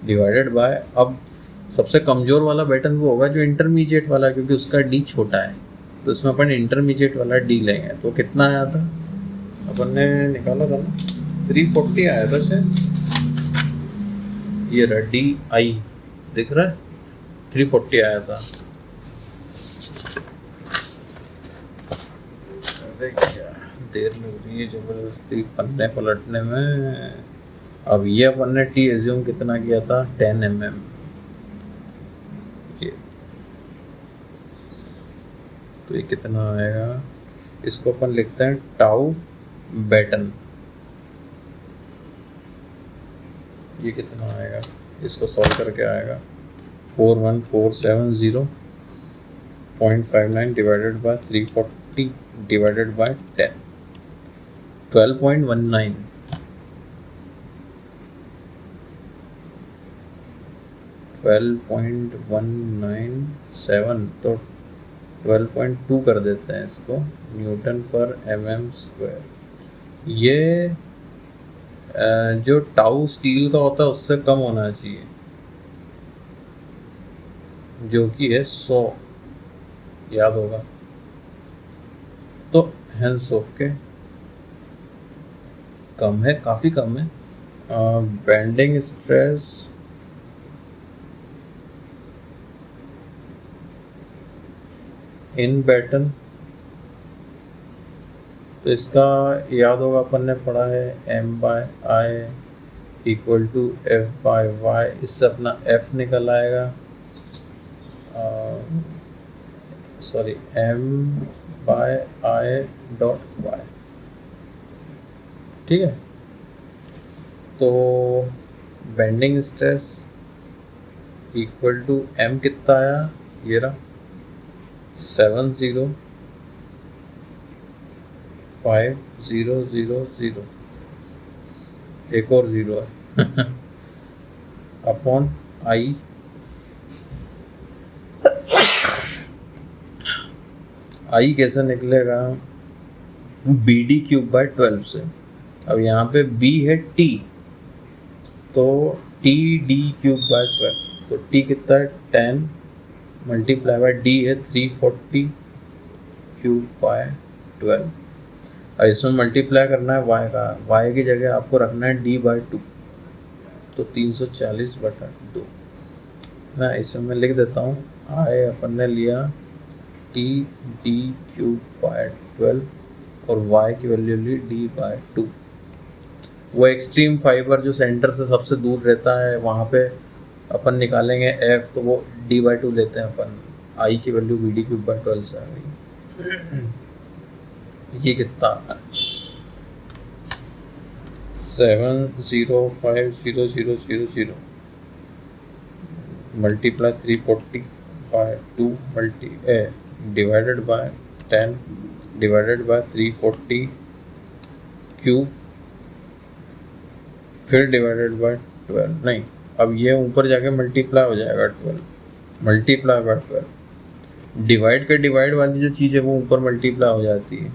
डिवाइडेड बाय, अब सबसे कमजोर वाला बैटन वो होगा जो इंटरमीडिएट वाला, क्योंकि उसका डी छोटा है, तो इसमें अपन इंटरमीडिएट वाला डी लेंगे। तो कितना आया था, अपन ने निकाला था ना 340 आया था शायद, ये रहा डी आई, दिख रहा है 340 आया था। अरे क्या देर लग रही है जबरदस्ती पन्ने पलटने में। अब ये अपन ने टी एज्यूम कितना किया था 10 mm, तो ये कितना आएगा, इसको अपन लिखते हैं टाउ बैटन, ये कितना आएगा, इसको सॉल्व करके आएगा 41470.59 डिवाइडेड बाय 340 डिवाइडेड बाय 10, 12.19, 12.197, तो 12.2 कर देते हैं इसको न्यूटन पर mm स्क्वायर। ये जो टाउ स्टील का होता है उससे कम होना चाहिए, जो कि है 100, याद होगा। तो हेंस ओके, कम है, काफ़ी कम है। बेंडिंग स्ट्रेस इन बैटन, तो इसका याद होगा अपन ने पढ़ा है M/I इक्वल टू F/Y, इससे अपना F निकल आएगा, सॉरी M/I डॉट Y। ठीक है, तो bending stress equal to M कितना आया, ये रहा 705,000, एक और जीरो है अपॉन आई, आई कैसे निकलेगा, BD क्यूब बाय 12 से। अब यहाँ पे B है T, तो TD क्यूब बाय 12, तो T कितना है 10 मल्टीप्लाई बाय D है 340 क्यूब बाय 12। और इसमें मल्टीप्लाई करना है y का, y की जगह आपको रखना है D/2, तो 340/2। ना इसमें मैं लिख देता हूँ, I अपन ने लिया TD क्यूब बाय 12 और y की वैल्यू ली D/2। वो एक्सट्रीम फाइबर जो सेंटर से सबसे दूर रहता है वहाँ पे अपन निकालेंगे F, तो वो D/2 लेते हैं अपन, I की वैल्यू BD क्यूब बाय 12 से आ गई। ये कितना 7050000 multiply 340 by 2 divided by 10 divided by 340 cube, फिर डिवाइडेड बाय 12। नहीं, अब ये ऊपर जाके मल्टीप्लाई हो जाएगा 12, मल्टीप्लाई बाय 12। डिवाइड के डिवाइड वाली जो चीज़ है वो ऊपर मल्टीप्लाई हो जाती है,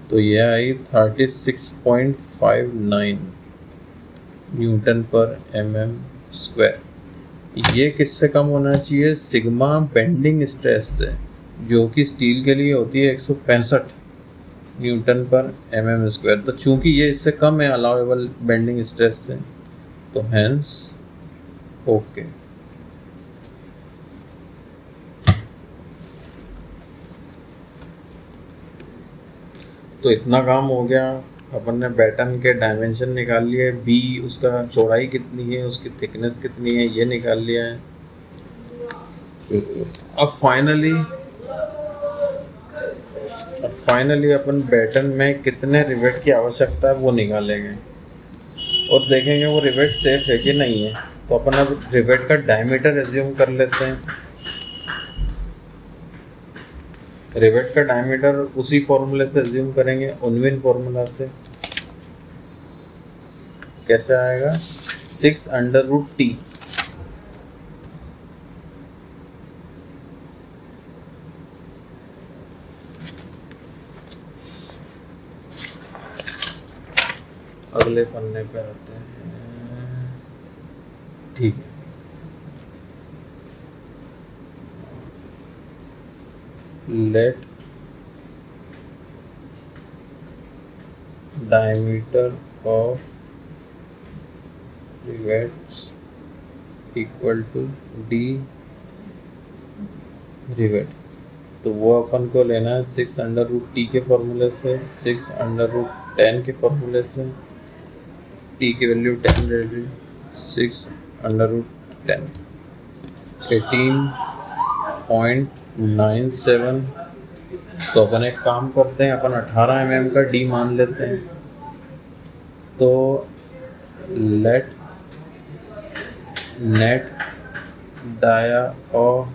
तो ये आई 36.59 न्यूटन पर mm स्क्वायर। ये किससे कम होना चाहिए? सिग्मा बेंडिंग स्ट्रेस से, जो कि स्टील के लिए होती है 165 न्यूटन पर mm स्क्वायर। तो चूंकि ये इससे कम है अलाउेबल बेंडिंग स्ट्रेस से, तो हेंस ओके। तो इतना काम हो गया, अपन ने बैटन के डायमेंशन निकाल लिए, बी उसका चौड़ाई कितनी है, उसकी थिकनेस कितनी है, ये निकाल लिया है। अब फाइनली अपन बैटन में कितने रिवेट की आवश्यकता है वो निकालेंगे और देखेंगे वो रिवेट सेफ है कि नहीं है। तो अपन अब रिवेट का डायमीटर एज्यूम कर लेते हैं। रिवेट का डायमीटर उसी फॉर्मूले से एज्यूम करेंगे, उनविन फॉर्मूला से। कैसे आएगा? 6√T। अगले पन्ने पे आते हैं, ठीक है। Let diameter of rivets equal to d rivet. तो वो अपन को लेना है 6√T के फॉर्मूले से, 6√10 के फॉर्मूले से। T की वैल्यू 10 रहेगी, 6√10 18.97। तो अपन एक काम करते हैं, अपन 18 mm का D मान लेते हैं। तो let net dia of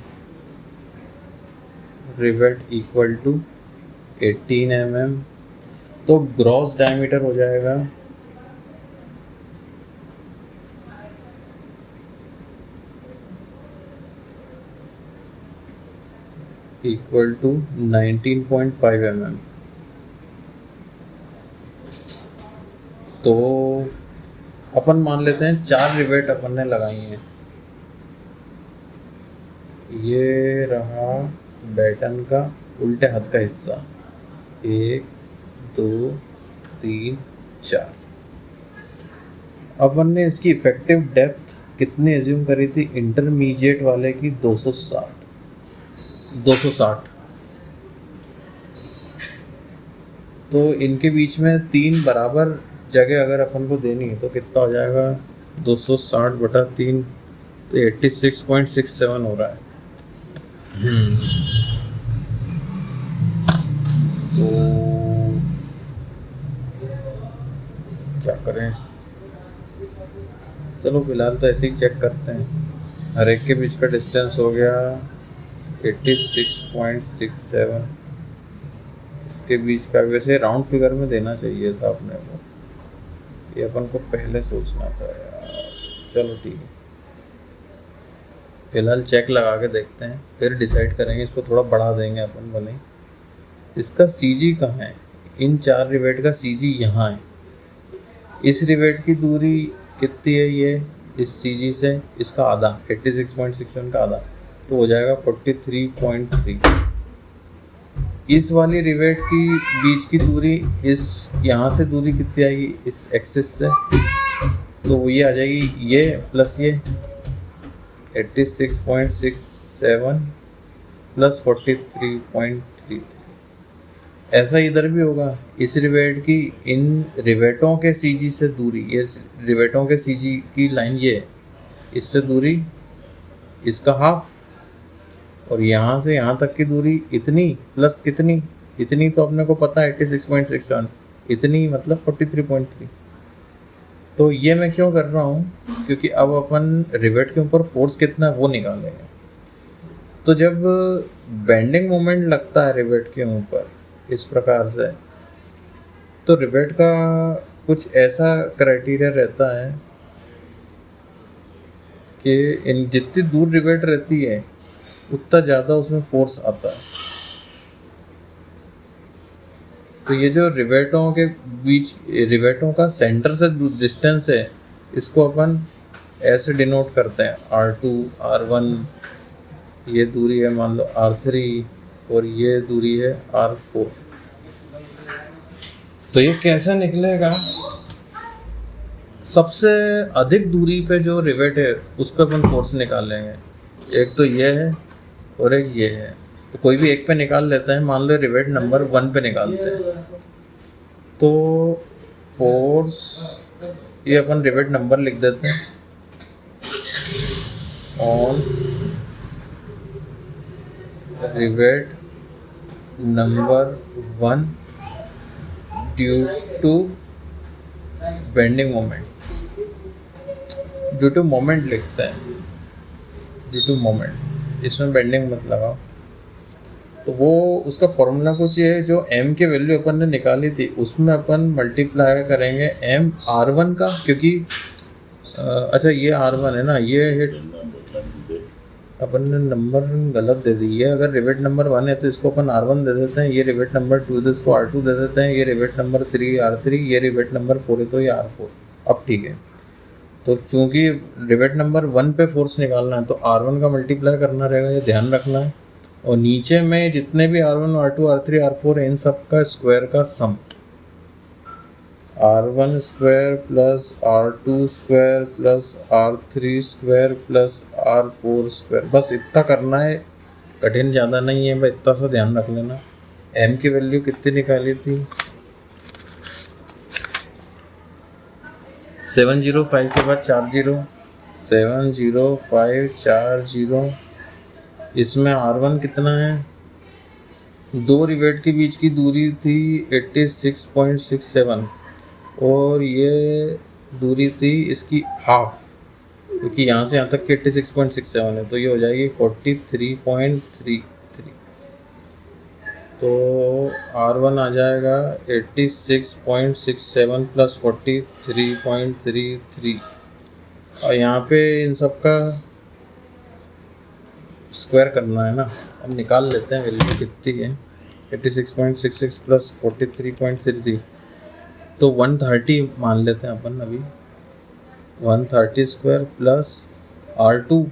rivet equal to 18 mm। तो ग्रॉस डायमीटर हो जाएगा इक्वल टू 19.5 mm। तो अपन मान लेते हैं 4 रिवेट अपन ने लगाई हैं। ये रहा बैटन का उल्टे हाथ का हिस्सा, 1 2 3 4। अपन ने इसकी इफेक्टिव डेप्थ कितनी एज्यूम करी थी? इंटरमीडिएट वाले की 260। तो इनके बीच में 3 बराबर जगह अगर अपन को देनी है तो कितना हो जाएगा? 260/3, तो 86.67 हो रहा है। तो क्या करें? चलो फिलहाल तो ऐसे ही चेक करते हैं। हर एक के बीच का डिस्टेंस हो गया 86.67। इसके बीच का वैसे राउंड फिगर में देना चाहिए था अपने को, ये अपन को पहले सोचना था यार। चलो ठीक है, फिलहाल चेक लगा के देखते हैं, फिर डिसाइड करेंगे। इसको थोड़ा बढ़ा देंगे अपन भले। इसका CG कहाँ है? इन 4 रिवेट का CG यहाँ है। इस रिवेट की दूरी कितनी है? ये इस CG से इसका आधा, 86.67 का आधा, तो हो जाएगा 43.3। इस वाली रिवेट की बीच की दूरी, इस यहाँ से दूरी कितनी आएगी? इस एक्सिस से, तो वो ये आ जाएगी, ये प्लस ये 86.67 प्लस 43.33। ऐसा इधर भी होगा। इस रिवेट की इन रिवेटों के CG से दूरी, ये रिवेटों के CG की लाइन ये है, इससे दूरी इसका हाफ, और यहाँ से यहाँ तक की दूरी इतनी प्लस कितनी, इतनी तो अपने को पता है 86.67, इतनी मतलब 43.3। तो ये मैं क्यों कर रहा हूँ, क्योंकि अब अपन रिवेट के ऊपर फोर्स कितना है वो निकालेंगे। तो जब बेंडिंग मोमेंट लगता है रिवेट के ऊपर इस प्रकार से, तो रिवेट का कुछ ऐसा क्राइटेरिया रहता है कि इन जितनी दूर रिवेट रहती है उतना ज़्यादा उसमें फोर्स आता है। तो ये जो रिवेटों के बीच, रिवेटों का सेंटर से डिस्टेंस है, इसको अपन ऐसे डिनोट करते हैं R2 R1, ये दूरी है मान लो R3 और ये दूरी है R4। तो ये कैसे निकलेगा, सबसे अधिक दूरी पे जो रिवेट है उस पर अपन फोर्स निकालेंगे। एक तो ये है और एक ये है, तो कोई भी एक पे निकाल लेते हैं। मान लो रिवेट नंबर 1 पे निकालते हैं, तो फोर्स ये अपन रिवेट नंबर लिख देते हैं on rivet number 1 due to bending moment. Due to moment लिखते हैं, ड्यू टू मोमेंट, इसमें बेंडिंग मत लगाओ। तो वो उसका फॉर्मूला कुछ ये है, जो m की वैल्यू अपन ने निकाली थी उसमें अपन मल्टीप्लाई करेंगे m R1 का, क्योंकि अच्छा ये R1 है ना, ये है, अपन ने नंबर गलत दे दी है। अगर रिवेट नंबर 1 है तो इसको अपन R1 दे देते हैं, ये रिवेट नंबर 2 तो इसको R2 दे देते हैं, ये रिवेट नंबर 3 R3, ये रिवेट नंबर 4 है तो ये R4। अब ठीक है, तो चूंकि रिवेट नंबर 1 पे फोर्स निकालना है तो R1 का मल्टीप्लाई करना रहेगा, ये ध्यान रखना है। और नीचे में जितने भी R1 R2 R3 R4 है इन सब का स्क्वायर का सम, R1 square plus R2 square plus R3 square plus R4 square, बस इतना करना है, कठिन ज़्यादा नहीं है, बस इतना सा ध्यान रख लेना। m की वैल्यू कितनी निकाली थी, 705 के बाद 40, 70540। इसमें R1 कितना है, दो रिवेट के बीच की दूरी थी 86.67 और ये दूरी थी इसकी हाफ, क्योंकि यहाँ से यहाँ तक की 86.67 है, तो ये हो जाएगी 43.33। तो R1 आ जाएगा 86.67 प्लस 43.33, और यहाँ पे इन सब का स्क्वायर करना है ना। अब निकाल लेते हैं वैल्यू कितनी है, 86.66 प्लस 43.33, तो 130 मान लेते हैं अपन अभी। 130 square plus R2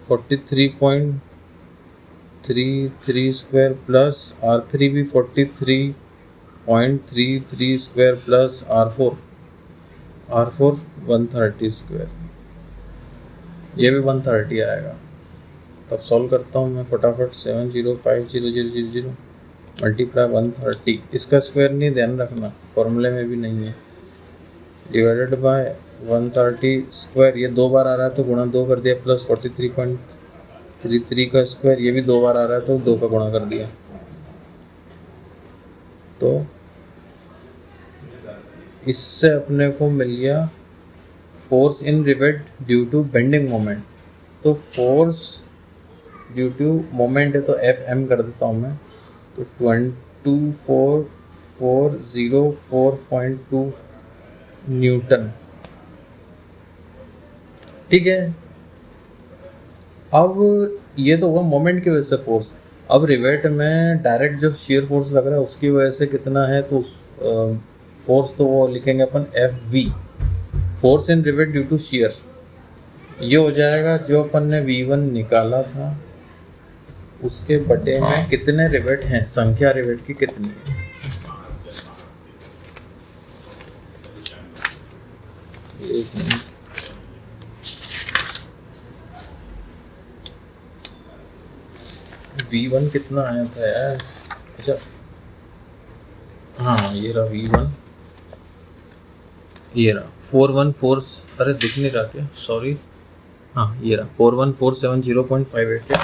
43.33 square plus R3 भी 43.33 स्क्वायर प्लस R4 130 स्क्वायर, ये भी 130 आएगा। तब सॉल्व करता हूँ मैं फटाफट, 7050000 मल्टीप्लाई 130, इसका स्क्वायर नहीं, ध्यान रखना फॉर्मूले में भी नहीं है, डिवाइडेड बाय 130 स्क्वायर, ये 2 बार आ रहा है तो गुणा 2 कर दिया, प्लस 43.33 का स्क्वायर, ये भी 2 बार आ रहा है तो 2 का गुणा कर दिया। तो इससे अपने को मिल गया force in rivet due to bending moment. तो फोर्स ड्यू टू मोमेंट है तो Fm कर देता हूँ मैं, तो 22404.2 न्यूटन। ठीक है, अब ये तो हुआ मोमेंट की वजह से फोर्स। अब रिवेट में डायरेक्ट जो शेयर फोर्स लग रहा है उसकी वजह से कितना है, तो फोर्स तो वो लिखेंगे अपन Fv, force in rivet due to shear. ये हो जाएगा जो अपन ने V1 निकाला था उसके बटे में कितने रिवेट हैं, संख्या रिवेट की कितनी है। एक मिनट, V1 कितना आया था यार, अच्छा हाँ ये रहा V1, ये रहा 414, अरे दिख नहीं रहा क्या, सॉरी, हाँ ये रहा 41470.58 है,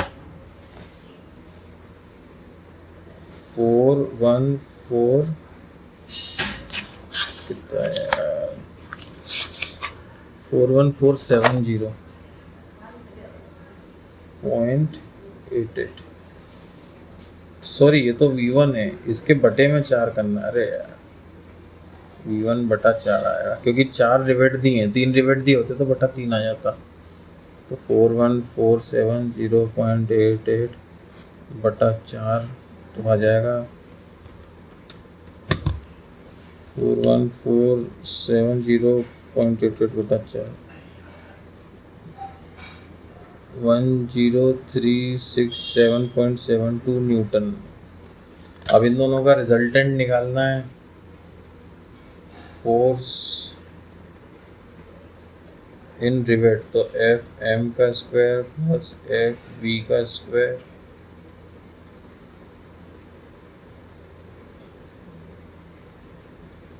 414 कितना है, 41470.88। सॉरी, ये तो V1 है, इसके बटे में 4 करना। अरे यार, V1 बटा 4 आएगा, क्योंकि 4 रिवेट दिए हैं, 3 रिवेट दिए होते तो बटा 3 आ जाता। तो 41470.88 बटा 4 तो आ जाएगा 41470.88 बटा 4, 10367.72 न्यूटन। अब इन दोनों का रिजल्टेंट निकालना है। फोर्स इन रिवेट, तो एफ एम का स्क्वायर प्लस एफ वी का स्क्वायर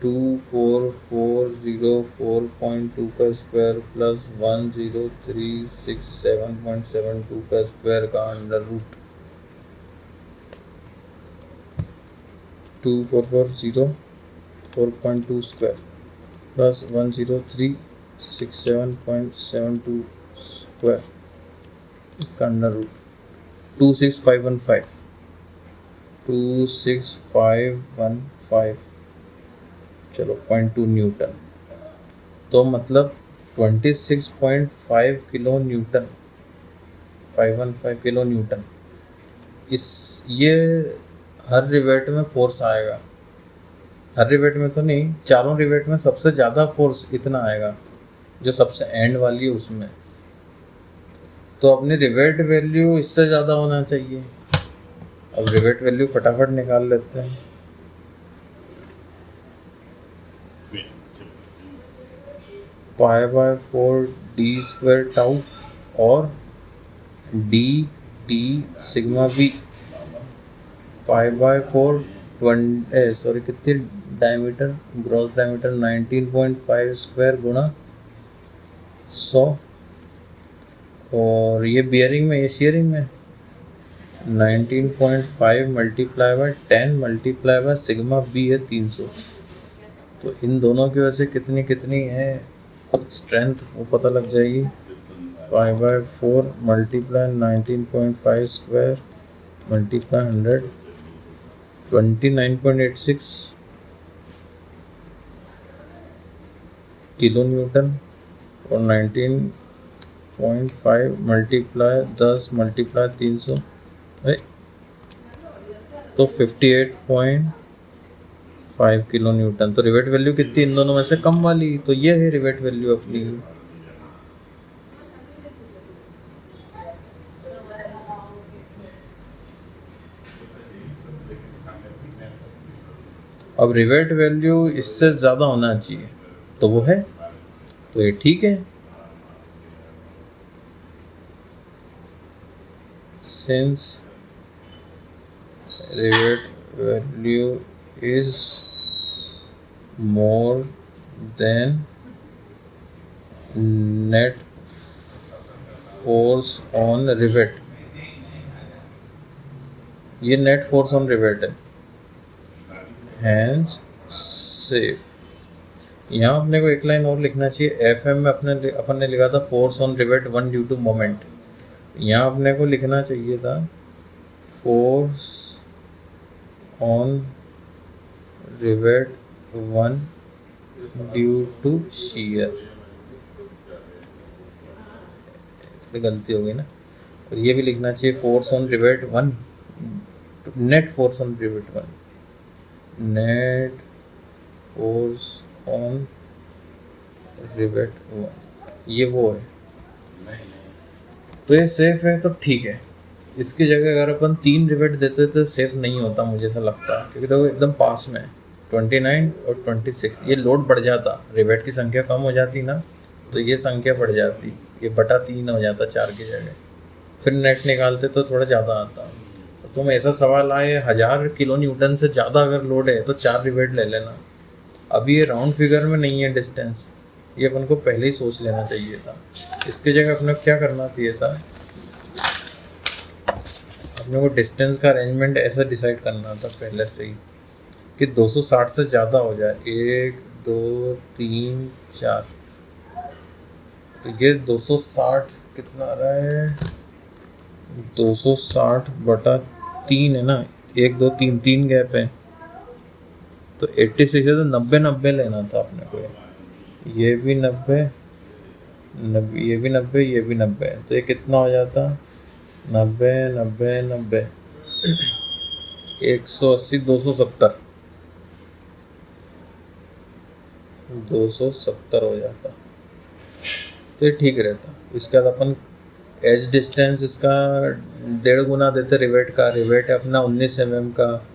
24,404.2 का स्क्वायर प्लस 10367.72 का स्क्वायर का under root 24,404.2 square plus 10367.72 square, इसका अंडर रूट 26515 चलो 0.2 न्यूटन। तो मतलब 26.5 किलो न्यूटन, 515 किलो न्यूटन। इस ये हर रिवेट में फोर्स आएगा। हर रिवेट में तो नहीं, चारों रिवेट में सबसे ज़्यादा फोर्स इतना आएगा, जो सबसे एंड वाली है उसमें। तो अपनी रिवेट वैल्यू इससे ज़्यादा होना चाहिए। अब रिवेट वैल्यू फटाफट निकाल लेते हैं। π/4 d स्क्वायर टाउ और d t sigma v। π/4 sorry कितनी डायमीटर, ग्रॉस डायमीटर 19.5 स्क्वायर गुणा 100, और ये बियरिंग में, ये शेयरिंग में 19.5 multiply by 10 multiply by sigma B है 300। तो इन दोनों की वजह से कितनी कितनी है स्ट्रेंथ वो पता लग जाएगी। 5/4 multiply 19.5 square multiply 100 29.86 kilo Newton, और 19.5 मल्टीप्लाई 10 मल्टीप्लाई 300 तो 58.5 किलो न्यूटन। तो रिवेट वैल्यू कितनी इन दोनों में से कम वाली, तो ये है रिवेट वैल्यू अपनी। अब रिवेट वैल्यू इससे ज़्यादा होना चाहिए, तो वो है, तो ये ठीक है। Since rivet value is more than net force on rivet, ये नेट फोर्स ऑन रिवेट है, हैंस सेफ। यहाँ अपने को एक लाइन और लिखना चाहिए। एफ एम में अपन ने लिखा था force on rivet 1 due to moment, यहाँ अपने को लिखना चाहिए था force on rivet 1 due to shear. थोड़ी गलती हो गई ना। और ये भी लिखना चाहिए force on rivet 1, net force on rivet 1, net force on rivet 1, ये वो है। तो ये सेफ है, तो ठीक है। इसकी जगह अगर अपन 3 रिवेट देते तो सेफ नहीं होता, मुझे ऐसा लगता है, क्योंकि देखो एकदम पास में 29 और 26, ये लोड बढ़ जाता, रिवेट की संख्या कम हो जाती ना, तो ये संख्या बढ़ जाती, ये बटा 3 हो जाता 4 की जगह, फिर नेट निकालते तो थोड़ा ज़्यादा आता। तो तुम ऐसा सवाल आए 1000 किलो न्यूटन से ज़्यादा अगर लोड है तो 4 रिवेट ले लेना। अभी ये राउंड फिगर में नहीं है डिस्टेंस, ये अपन को पहले ही सोच लेना चाहिए था। इसकी जगह अपने क्या करना चाहिए था, अपने को डिस्टेंस का अरेंजमेंट ऐसा डिसाइड करना था पहले से ही कि 260 से ज़्यादा हो जाए, 1 2 3 4, तो ये 260 कितना आ रहा है, 260/3 है ना, 1 2 3 3 गैप है, तो 86 है, तो 90 90 लेना था अपने को। ये भी 90, ये भी 90, ये भी 90, तो ये कितना हो जाता, 90 90 90, 180, 270, 270 हो जाता, तो ये ठीक रहता। इसके बाद अपन एज डिस्टेंस इसका 1.5 गुना देते रिवेट का। रिवेट है अपना 19 mm का,